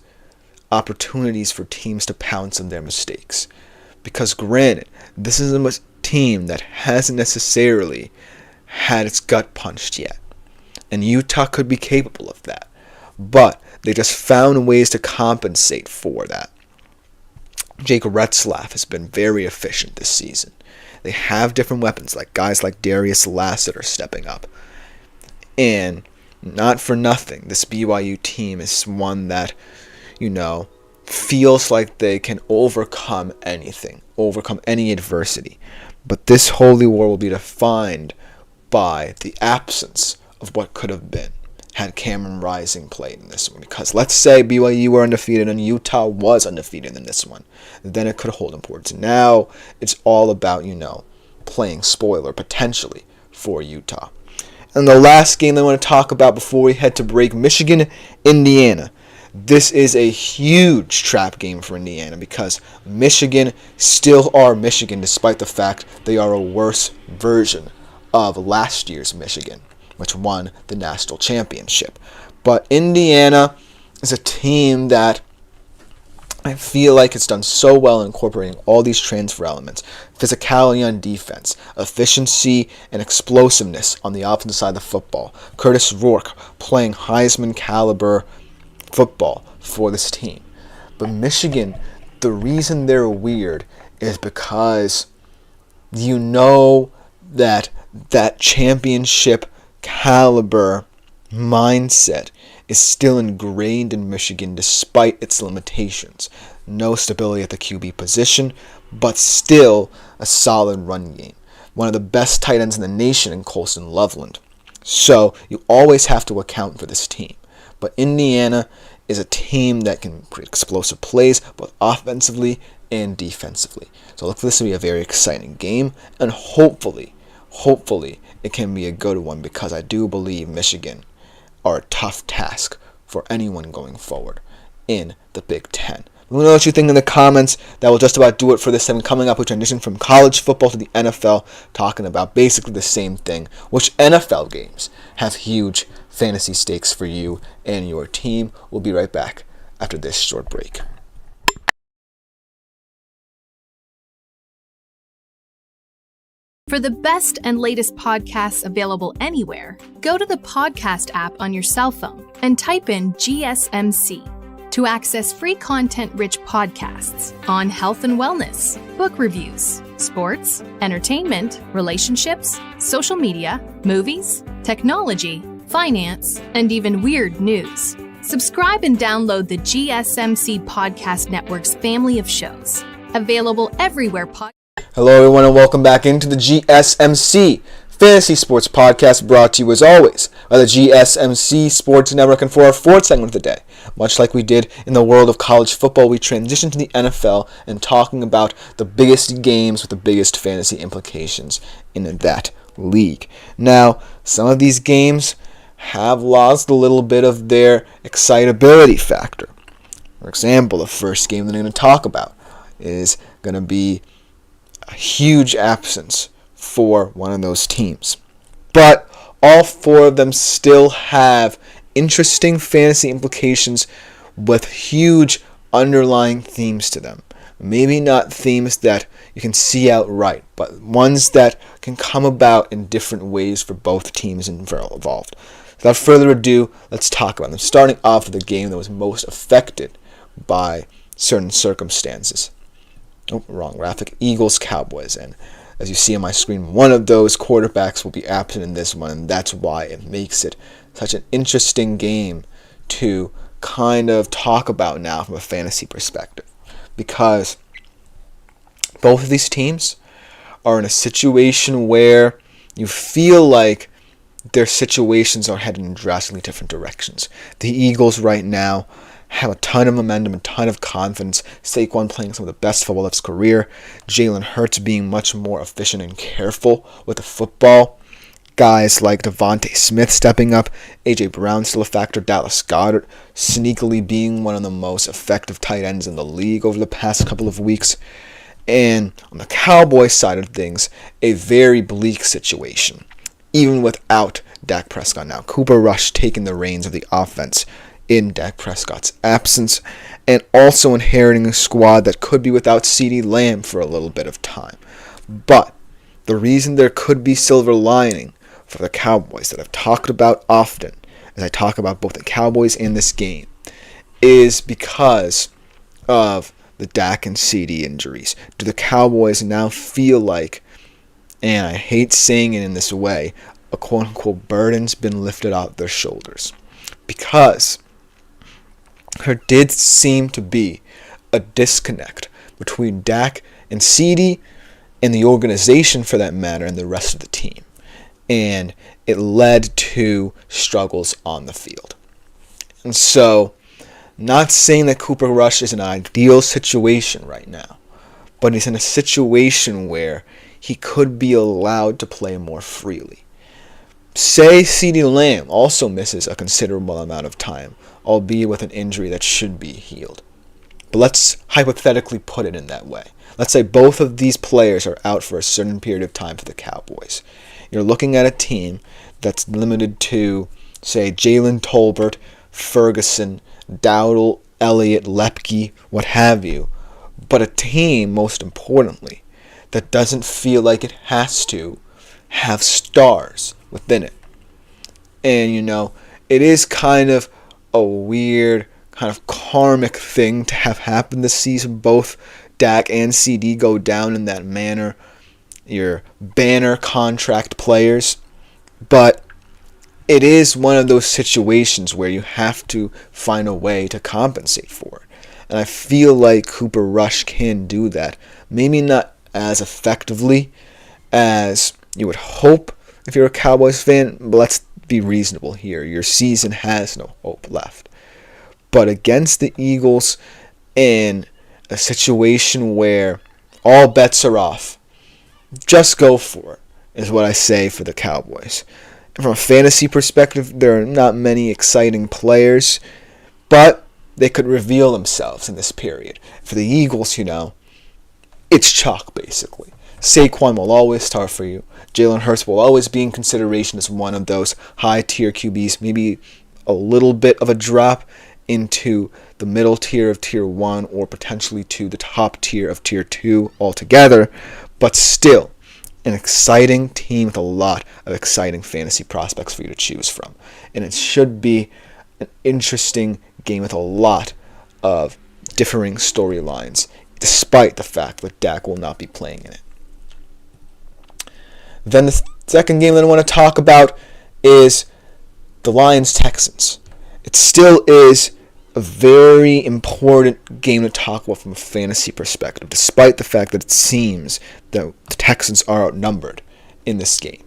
opportunities for teams to pounce on their mistakes. Because granted, this is a team that hasn't necessarily had its gut punched yet, and Utah could be capable of that, but they just found ways to compensate for that. Jake Retzlaff has been very efficient this season. They have different weapons, like guys like Darius Lassiter stepping up. And not for nothing, this BYU team is one that, feels like they can overcome anything, overcome any adversity. But this holy war will be defined by the absence of what could have been had Cameron Rising played in this one. Because let's say BYU were undefeated and Utah was undefeated in this one, then it could hold importance. Now it's all about, playing spoiler potentially for Utah. And the last game I want to talk about before we head to break, Michigan, Indiana. This is a huge trap game for Indiana because Michigan still are Michigan despite the fact they are a worse version of last year's Michigan, which won the national championship. But Indiana is a team that I feel like it's done so well in incorporating all these transfer elements: physicality on defense, efficiency and explosiveness on the offensive side of the football. Curtis Rourke playing Heisman caliber football for this team. But Michigan, the reason they're weird is because you know that championship caliber mindset is still ingrained in Michigan despite its limitations. No stability at the QB position, but still a solid run game. One of the best tight ends in the nation in Colston Loveland. So you always have to account for this team. But Indiana is a team that can create explosive plays both offensively and defensively. So look for this to be a very exciting game, and hopefully it can be a good one, because I do believe Michigan are a tough task for anyone going forward in the Big Ten. Let me know what you think in the comments. That will just about do it for this time. Coming up, we transition from college football to the NFL, talking about basically the same thing. Which NFL games have huge fantasy stakes for you and your team? We'll be right back after this short break. For the best and latest podcasts available anywhere, go to the podcast app on your cell phone and type in GSMC to access free content-rich podcasts on health and wellness, book reviews, sports, entertainment, relationships, social media, movies, technology, finance, and even weird news. Subscribe and download the GSMC Podcast Network's family of shows, available everywhere Hello everyone, and welcome back into the GSMC Fantasy Sports Podcast, brought to you as always by the GSMC Sports Network. And for our fourth segment of the day, much like we did in the world of college football, we transitioned to the NFL and talking about the biggest games with the biggest fantasy implications in that league. Now, some of these games have lost a little bit of their excitability factor. For example, the first game that I'm going to talk about is going to be a huge absence for one of those teams. But all four of them still have interesting fantasy implications with huge underlying themes to them. Maybe not themes that you can see outright, but ones that can come about in different ways for both teams involved. Without further ado, let's talk about them. Starting off with the game that was most affected by certain circumstances. Oh, wrong graphic. Eagles, Cowboys. And as you see on my screen, one of those quarterbacks will be absent in this one, and that's why it makes it such an interesting game to kind of talk about now from a fantasy perspective. Because both of these teams are in a situation where you feel like their situations are headed in drastically different directions. The Eagles right now have a ton of momentum, a ton of confidence. Saquon playing some of the best football of his career. Jalen Hurts being much more efficient and careful with the football. Guys like Devontae Smith stepping up. A.J. Brown still a factor. Dallas Goedert sneakily being one of the most effective tight ends in the league over the past couple of weeks. And on the Cowboys side of things, a very bleak situation, even without Dak Prescott. Now, Cooper Rush taking the reins of the offense in Dak Prescott's absence, and also inheriting a squad that could be without CeeDee Lamb for a little bit of time. But the reason there could be silver lining for the Cowboys that I've talked about often, as I talk about both the Cowboys and this game, is because of the Dak and CeeDee injuries. Do the Cowboys now feel like, and I hate saying it in this way, a quote-unquote burden's been lifted off their shoulders? Because there did seem to be a disconnect between Dak and CeeDee and the organization, for that matter, and the rest of the team. And it led to struggles on the field. And so, not saying that Cooper Rush is an ideal situation right now, but he's in a situation where he could be allowed to play more freely. Say CeeDee Lamb also misses a considerable amount of time, albeit with an injury that should be healed. But let's hypothetically put it in that way. Let's say both of these players are out for a certain period of time for the Cowboys. You're looking at a team that's limited to, say, Jalen Tolbert, Ferguson, Dowdle, Elliott, Lepke, what have you, but a team, most importantly, that doesn't feel like it has to have stars within it. And, it is kind of a weird, kind of karmic thing to have happen this season. Both Dak and CD go down in that manner. Your banner contract players. But it is one of those situations where you have to find a way to compensate for it. And I feel like Cooper Rush can do that. Maybe not as effectively as you would hope if you're a Cowboys fan, but let's be reasonable here. Your season has no hope left. But against the Eagles, in a situation where all bets are off, just go for it, is what I say for the Cowboys. And from a fantasy perspective, there are not many exciting players, but they could reveal themselves in this period. For the Eagles, it's chalk, basically. Saquon will always start for you. Jalen Hurts will always be in consideration as one of those high-tier QBs, maybe a little bit of a drop into the middle tier of Tier 1 or potentially to the top tier of Tier 2 altogether, but still an exciting team with a lot of exciting fantasy prospects for you to choose from. And it should be an interesting game with a lot of differing storylines, despite the fact that Dak will not be playing in it. Then the second game that I want to talk about is the Lions-Texans. It still is a very important game to talk about from a fantasy perspective, despite the fact that it seems that the Texans are outnumbered in this game.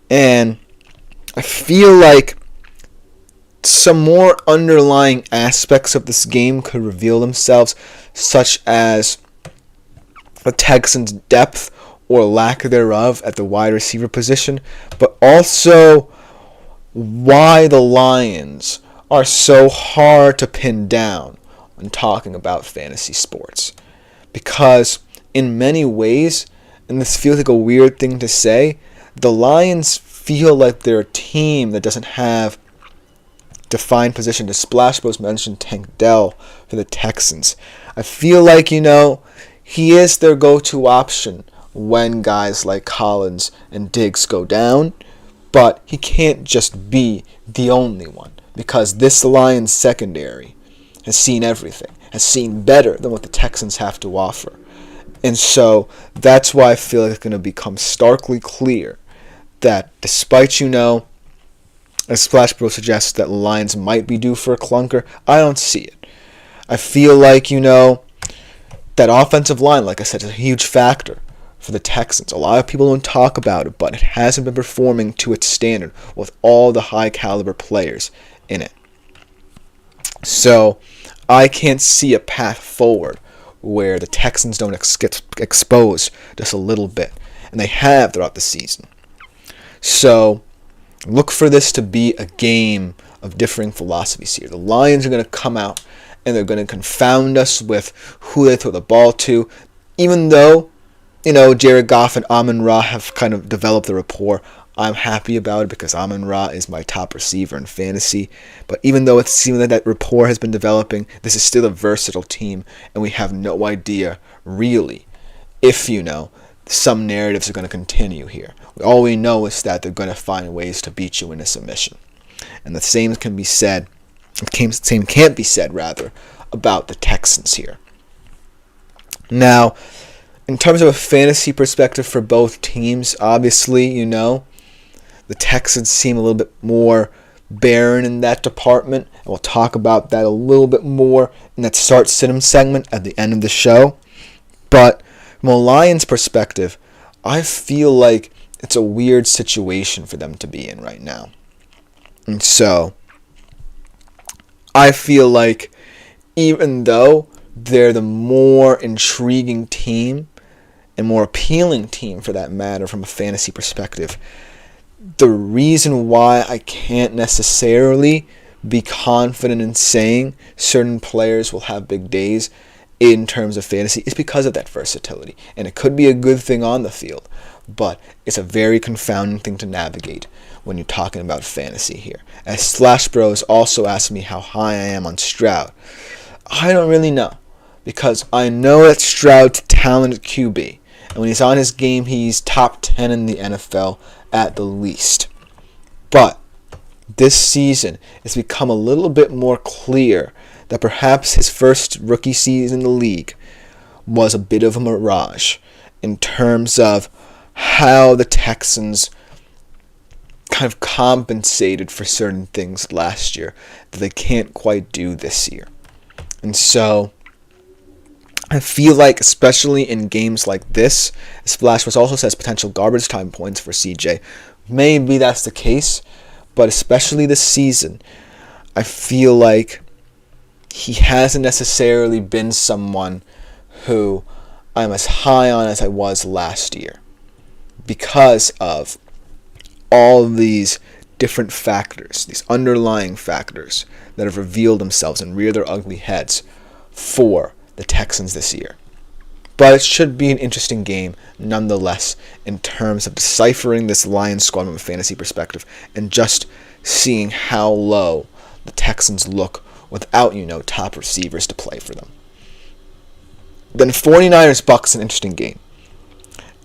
And I feel like some more underlying aspects of this game could reveal themselves, such as the Texans' depth or lack thereof at the wide receiver position, but also why the Lions are so hard to pin down when talking about fantasy sports. Because in many ways, and this feels like a weird thing to say, the Lions feel like they're a team that doesn't have defined position. The Splash Bros mentioned Tank Dell for the Texans. I feel like, he is their go-to option when guys like Collins and Diggs go down, but he can't just be the only one, because this Lions secondary has seen everything, has seen better than what the Texans have to offer. And so that's why I feel like it's going to become starkly clear that despite, as Splash Bro suggests that Lions might be due for a clunker, I don't see it. I feel like, that offensive line, like I said, is a huge factor for the Texans. A lot of people don't talk about it, but it hasn't been performing to its standard with all the high caliber players in it. So I can't see a path forward where the Texans don't get exposed just a little bit, and they have throughout the season. So look for this to be a game of differing philosophies here. The Lions are going to come out and they're going to confound us with who they throw the ball to, even though Jared Goff and Amon-Ra have kind of developed the rapport. I'm happy about it because Amon-Ra is my top receiver in fantasy. But even though it seems like that rapport has been developing, this is still a versatile team, and we have no idea, really, if some narratives are going to continue here. All we know is that they're going to find ways to beat you in a submission. And the same can't be said, about the Texans here. Now, in terms of a fantasy perspective for both teams, obviously, the Texans seem a little bit more barren in that department, and we'll talk about that a little bit more in that start-sit-'em segment at the end of the show. But from a Lions perspective, I feel like it's a weird situation for them to be in right now. And so, I feel like even though they're the more intriguing team and more appealing team for that matter from a fantasy perspective, the reason why I can't necessarily be confident in saying certain players will have big days in terms of fantasy is because of that versatility. And it could be a good thing on the field, but it's a very confounding thing to navigate when you're talking about fantasy here. As Slash Bros also asked me how high I am on Stroud. I don't really know, because I know that Stroud's talented QB, and when he's on his game, he's top 10 in the NFL at the least. But this season, it's become a little bit more clear that perhaps his first rookie season in the league was a bit of a mirage in terms of how the Texans kind of compensated for certain things last year that they can't quite do this year. And so I feel like, especially in games like this, as Flash was also says potential garbage time points for CJ, maybe that's the case, but especially this season, I feel like he hasn't necessarily been someone who I'm as high on as I was last year, because of all these different factors, these underlying factors that have revealed themselves and reared their ugly heads for the Texans this year. But it should be an interesting game nonetheless in terms of deciphering this Lions squad from a fantasy perspective and just seeing how low the Texans look without, top receivers to play for them. Then 49ers Bucks, an interesting game.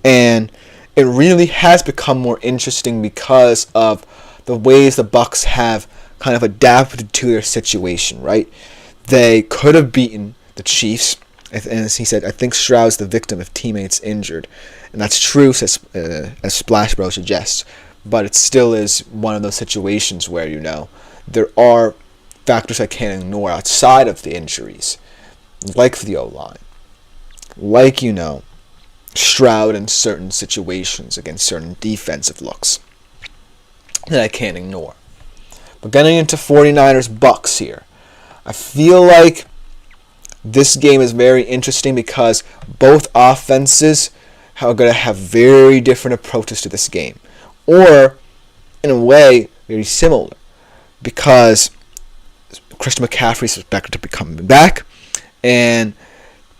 And it really has become more interesting because of the ways the Bucks have kind of adapted to their situation, right? They could have beaten the Chiefs, and as he said, I think Stroud's the victim if teammates injured. And that's true, as Splash Bro suggests. But it still is one of those situations where, there are factors I can't ignore outside of the injuries, like the O-line, like, Stroud in certain situations against certain defensive looks that I can't ignore. But getting into 49ers Bucks here, I feel like this game is very interesting because both offenses are going to have very different approaches to this game, or in a way very similar, because Christian McCaffrey is expected to be coming back, and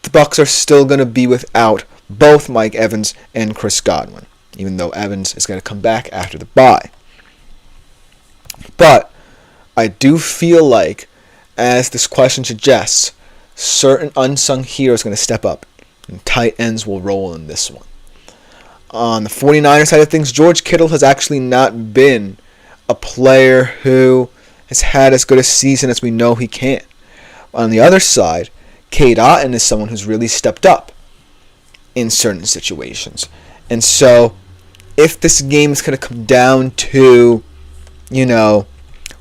the Bucks are still going to be without both Mike Evans and Chris Godwin, even though Evans is going to come back after the bye. But I do feel like, as this question suggests, certain unsung heroes are going to step up, and tight ends will roll in this one. On the 49ers side of things, George Kittle has actually not been a player who has had as good a season as we know he can. On the other side, Cade Otton is someone who's really stepped up in certain situations. And so, if this game is going to come down to,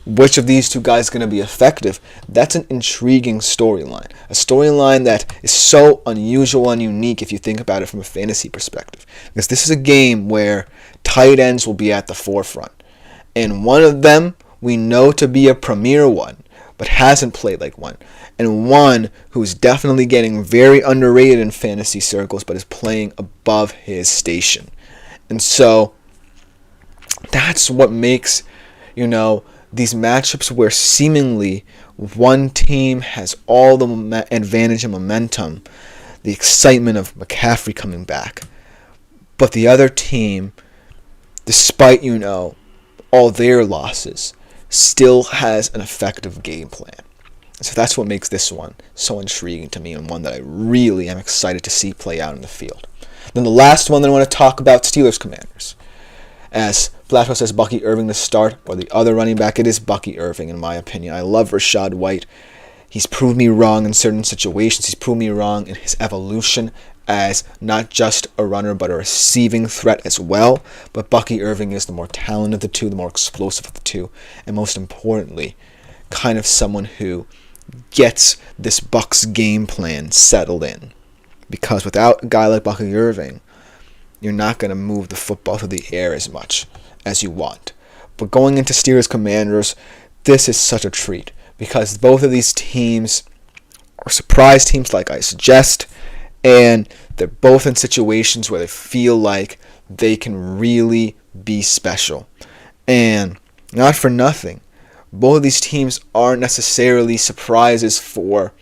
which of these two guys is going to be effective, that's an intriguing storyline. A storyline that is so unusual and unique if you think about it from a fantasy perspective. Because this is a game where tight ends will be at the forefront. And one of them we know to be a premier one, but hasn't played like one. And one who's definitely getting very underrated in fantasy circles, but is playing above his station. And so, that's what makes, these matchups where seemingly one team has all the advantage and momentum, the excitement of McCaffrey coming back, but the other team, despite, all their losses, still has an effective game plan. So that's what makes this one so intriguing to me, and one that I really am excited to see play out in the field. Then the last one that I want to talk about, Steelers Commanders. As Flashball says, Bucky Irving to start, or the other running back, it is Bucky Irving in my opinion. I love Rachaad White. He's proved me wrong in certain situations. He's proved me wrong in his evolution as not just a runner, but a receiving threat as well. But Bucky Irving is the more talented of the two, the more explosive of the two, and most importantly, kind of someone who gets this Bucs game plan settled in. Because without a guy like Bucky Irving, you're not going to move the football through the air as much as you want. But going into Steelers Commanders, this is such a treat, because both of these teams are surprise teams, like I suggest, and they're both in situations where they feel like they can really be special. And not for nothing, both of these teams aren't necessarily surprises for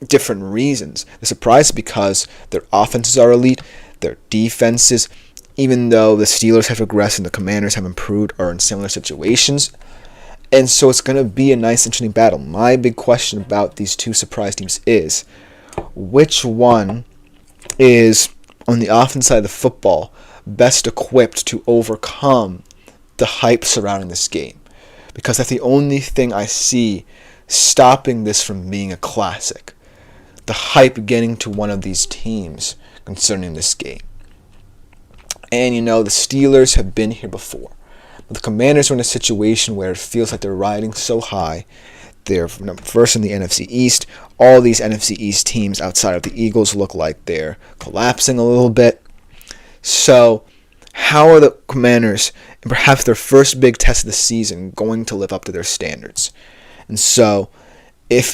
different reasons. They're surprised because their offenses are elite, their defenses, even though the Steelers have regressed and the Commanders have improved, are in similar situations. And so it's going to be a nice, interesting battle. My big question about these two surprise teams is, which one is, on the offense side of the football, best equipped to overcome the hype surrounding this game? Because that's the only thing I see stopping this from being a classic. The hype getting to one of these teams concerning this game. And the Steelers have been here before. But the Commanders are in a situation where it feels like they're riding so high. They're first in the NFC East. All these NFC East teams outside of the Eagles look like they're collapsing a little bit. So, how are the Commanders, in perhaps their first big test of the season, going to live up to their standards? And so, if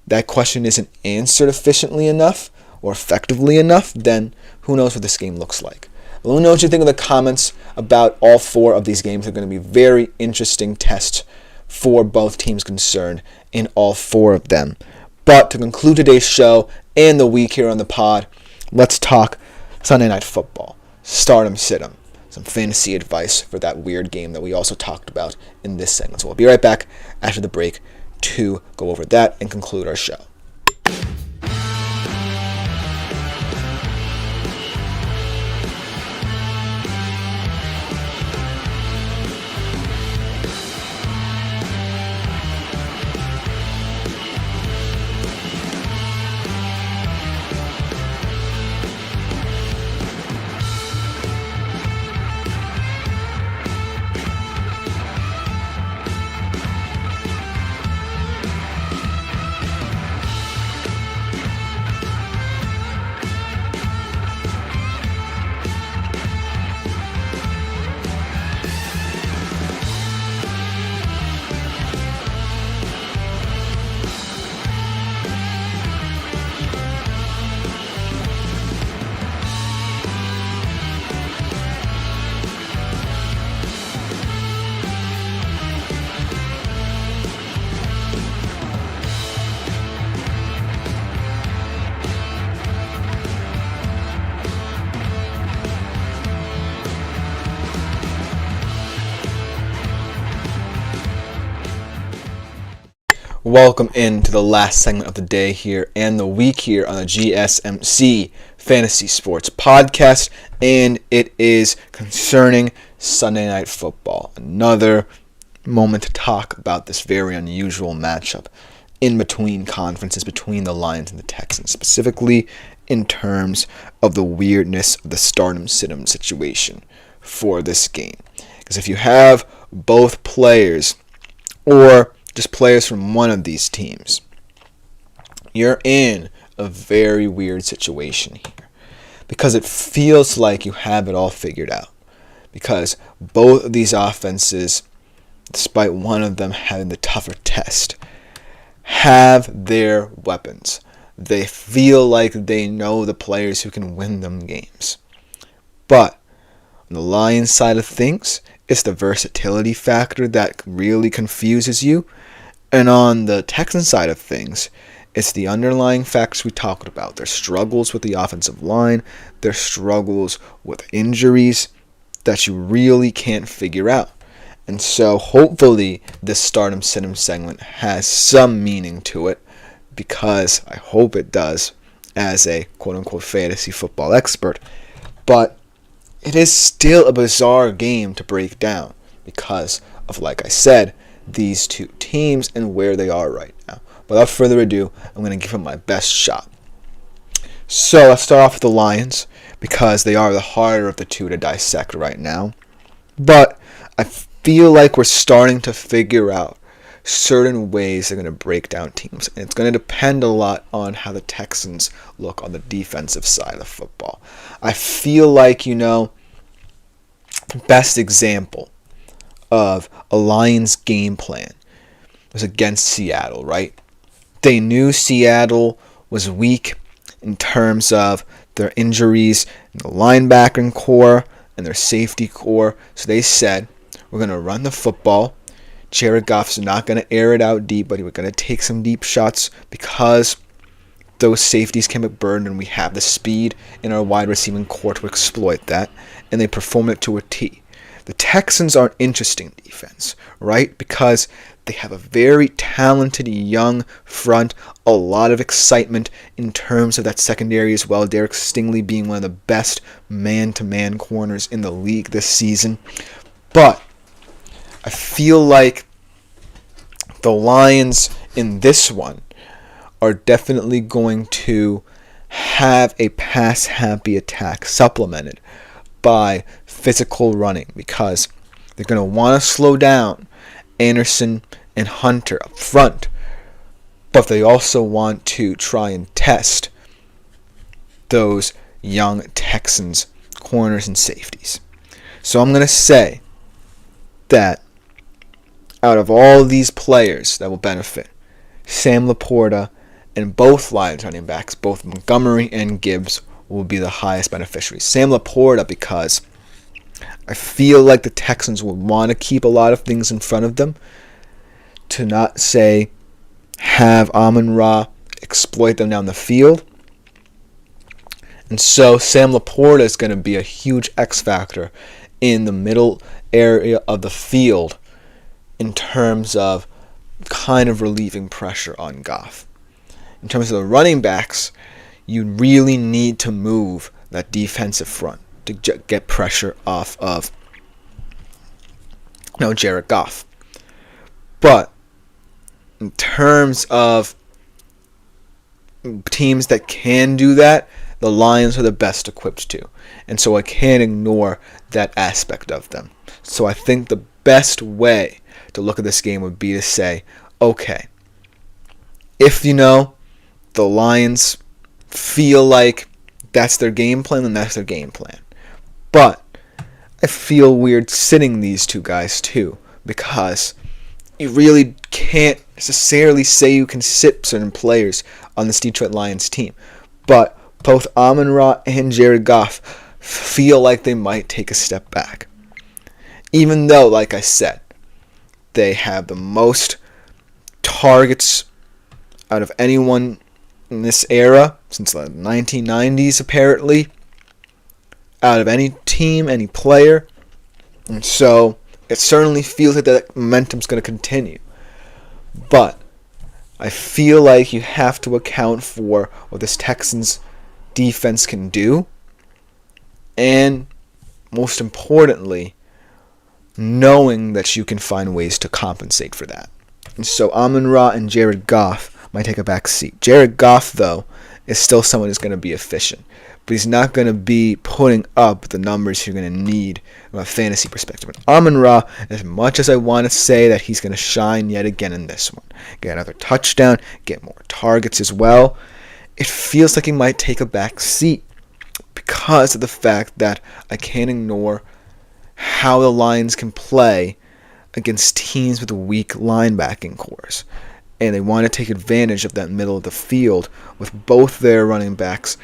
that question isn't answered efficiently enough or effectively enough, then who knows what this game looks like. Let me know what you think in the comments about all four of these games. They're going to be very interesting tests for both teams concerned in all four of them. But to conclude today's show and the week here on the pod, let's talk Sunday Night Football. Stardom, Situm. Some fantasy advice for that weird game that we also talked about in this segment. So we'll be right back after the break to go over that and conclude our show. Welcome into the last segment of the day here and the week here on the GSMC Fantasy Sports Podcast, and it is concerning Sunday Night Football. Another moment to talk about this very unusual matchup in between conferences between the Lions and the Texans, specifically in terms of the weirdness of the stardom-situm situation for this game. Because if you have both players or just players from one of these teams, you're in a very weird situation here. Because it feels like you have it all figured out. Because both of these offenses, despite one of them having the tougher test, have their weapons. They feel like they know the players who can win them games. But on the Lions side of things, it's the versatility factor that really confuses you. And on the Texans side of things, it's the underlying factors we talked about. Their struggles with the offensive line, their struggles with injuries that you really can't figure out. And so hopefully this stardom-situm segment has some meaning to it, because I hope it does as a quote-unquote fantasy football expert. But it is still a bizarre game to break down because of, like I said, these two teams and where they are right now. Without further ado, I'm going to give them my best shot. So let's start off with the Lions, because they are the harder of the two to dissect right now. But I feel like we're starting to figure out certain ways they're going to break down teams. And it's going to depend a lot on how the Texans look on the defensive side of football. I feel like, best example of a Lions game plan was against Seattle, right? They knew Seattle was weak in terms of their injuries in the linebacking core and their safety core. So they said, we're going to run the football. Jared Goff's not going to air it out deep, but we're going to take some deep shots because those safeties can be burned, and we have the speed in our wide receiving core to exploit that, and they perform it to a T. The Texans are an interesting defense, right? Because they have a very talented young front, a lot of excitement in terms of that secondary as well. Derek Stingley being one of the best man-to-man corners in the league this season. But I feel like the Lions in this one are definitely going to have a pass-happy attack supplemented by physical running, because they're going to want to slow down Anderson and Hunter up front, but they also want to try and test those young Texans corners and safeties. So I'm going to say that out of all these players that will benefit, Sam Laporta and both Lions running backs, both Montgomery and Gibbs, will be the highest beneficiaries. Sam Laporta, because I feel like the Texans will want to keep a lot of things in front of them to not, say, have Amon-Ra exploit them down the field. And so Sam Laporta is going to be a huge X factor in the middle area of the field in terms of kind of relieving pressure on Goff. In terms of the running backs, you really need to move that defensive front to get pressure off of Jared Goff. But in terms of teams that can do that, the Lions are the best equipped to. And so I can't ignore that aspect of them. So I think the best way to look at this game would be to say, okay, if the Lions feel like that's their game plan, then that's their game plan. But I feel weird sitting these two guys too, because you really can't necessarily say you can sit certain players on this Detroit Lions team. But both Amon-Ra and Jared Goff feel like they might take a step back. Even though, like I said, they have the most targets out of anyone in this era since the 1990s, apparently, out of any team, any player. And so it certainly feels like that momentum's going to continue. But I feel like you have to account for what this Texans defense can do, and most importantly, knowing that you can find ways to compensate for that. And so Amon-Ra and Jared Goff might take a back seat. Jared Goff, though, is still someone who's going to be efficient, but he's not going to be putting up the numbers you're going to need from a fantasy perspective. And Amon-Ra, as much as I want to say that he's going to shine yet again in this one, get another touchdown, get more targets as well, it feels like he might take a back seat because of the fact that I can't ignore how the Lions can play against teams with weak linebacking cores. And they want to take advantage of that middle of the field with both their running backs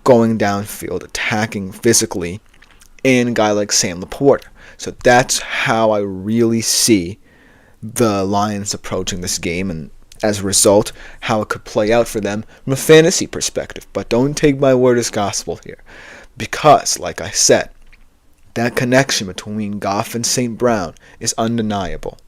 going downfield, attacking physically, and a guy like Sam Laporta. So that's how I really see the Lions approaching this game, and as a result, how it could play out for them from a fantasy perspective. But don't take my word as gospel here, because, like I said, that connection between Goff and St. Brown is undeniable.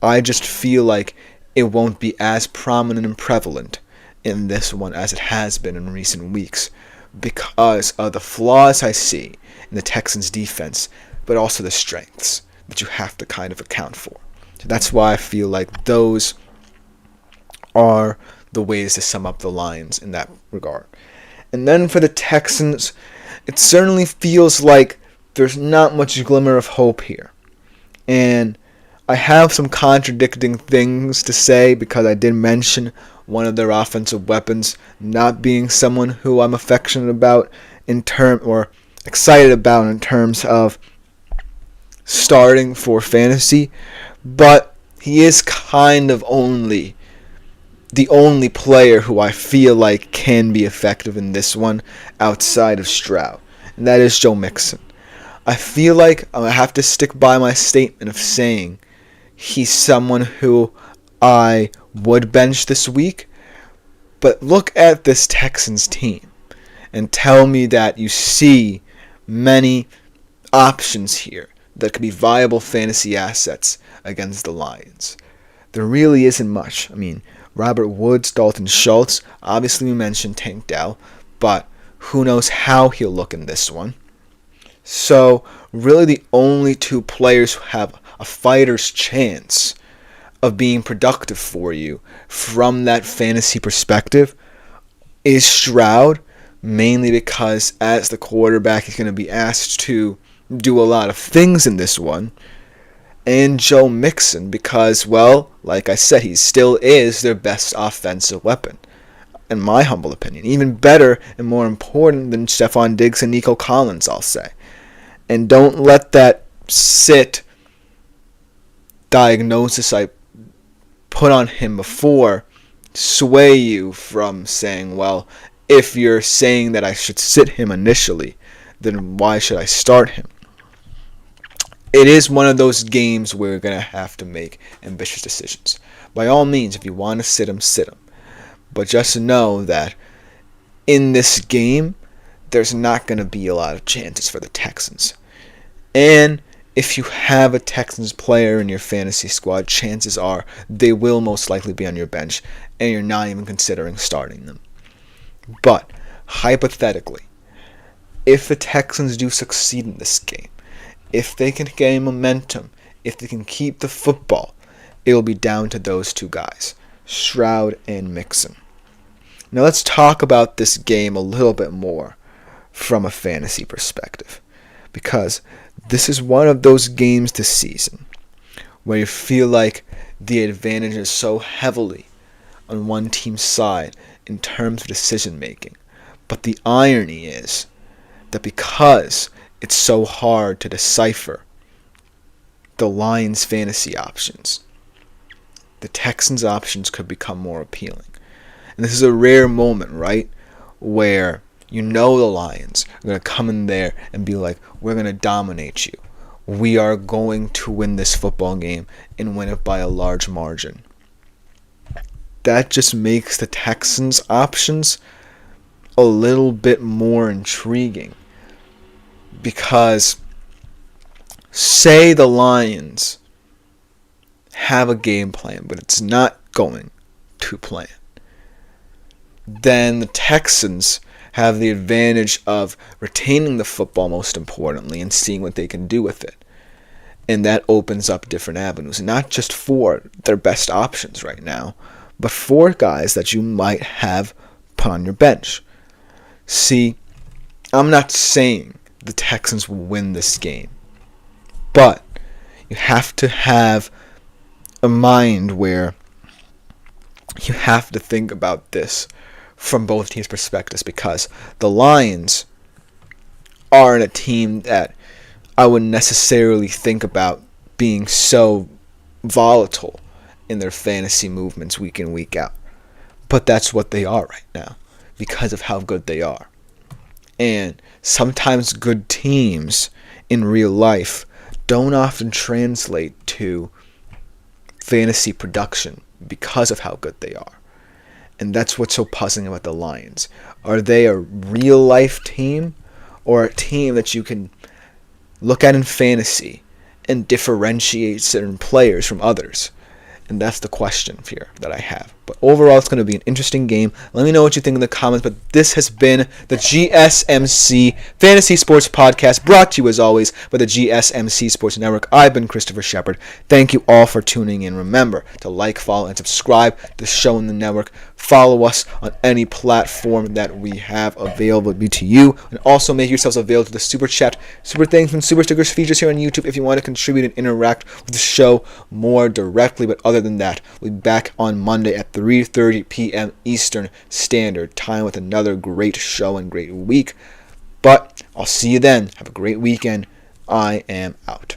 I just feel like it won't be as prominent and prevalent in this one as it has been in recent weeks because of the flaws I see in the Texans' defense, but also the strengths that you have to kind of account for. So that's why I feel like those are the ways to sum up the Lions in that regard. And then for the Texans, it certainly feels like there's not much glimmer of hope here. And I have some contradicting things to say because I did mention one of their offensive weapons not being someone who I'm affectionate about or excited about in terms of starting for fantasy, but he is kind of the only player who I feel like can be effective in this one outside of Stroud, and that is Joe Mixon. I feel like I have to stick by my statement of saying he's someone who I would bench this week, but look at this Texans team and tell me that you see many options here that could be viable fantasy assets against the Lions? There really isn't much. I mean, Robert Woods, Dalton Schultz, obviously we mentioned Tank Dell, but who knows how he'll look in this one. So, really the only two players who have a fighter's chance of being productive for you from that fantasy perspective is Stroud, mainly because as the quarterback he's going to be asked to do a lot of things in this one, and Joe Mixon because, well, like I said, he still is their best offensive weapon, in my humble opinion. Even better and more important than Stephon Diggs and Nico Collins, I'll say. And don't let that diagnosis I put on him before sway you from saying, well, if you're saying that I should sit him initially, then why should I start him? It is one of those games where you're going to have to make ambitious decisions. By all means, if you want to sit him, sit him. But just know that in this game, there's not going to be a lot of chances for the Texans. And if you have a Texans player in your fantasy squad, chances are they will most likely be on your bench, and you're not even considering starting them. But, hypothetically, if the Texans do succeed in this game, if they can gain momentum, if they can keep the football, it will be down to those two guys, Stroud and Mixon. Now let's talk about this game a little bit more from a fantasy perspective, because this is one of those games this season where you feel like the advantage is so heavily on one team's side in terms of decision making. But the irony is that because it's so hard to decipher the Lions' fantasy options, the Texans' options could become more appealing. And this is a rare moment, right, where you know the Lions are going to come in there and be like, we're going to dominate you. We are going to win this football game and win it by a large margin. That just makes the Texans' options a little bit more intriguing. Because say the Lions have a game plan, but it's not going to plan, then the Texans have the advantage of retaining the football most importantly and seeing what they can do with it. And that opens up different avenues, not just for their best options right now, but for guys that you might have put on your bench. See, I'm not saying the Texans will win this game, but you have to have a mind where you have to think about this from both teams' perspectives, because the Lions aren't a team that I wouldn't necessarily think about being so volatile in their fantasy movements week in, week out. But that's what they are right now because of how good they are. And sometimes good teams in real life don't often translate to fantasy production because of how good they are. And that's what's so puzzling about the Lions. Are they a real life team or a team that you can look at in fantasy and differentiate certain players from others? And that's the question here that I have. But overall, it's going to be an interesting game. Let me know what you think in the comments. But this has been the GSMC Fantasy Sports Podcast, brought to you as always by the GSMC Sports Network. I've been Christopher Shepard. Thank you all for tuning in. Remember to like, follow, and subscribe to the show in the network. Follow us on any platform that we have available to you. And also make yourselves available to the Super Chat, Super Thanks, and Super Stickers features here on YouTube if you want to contribute and interact with the show more directly. But other than that, we'll be back on Monday at 3:30 p.m. Eastern Standard Time with another great show and great week. But I'll see you then. Have a great weekend. I am out.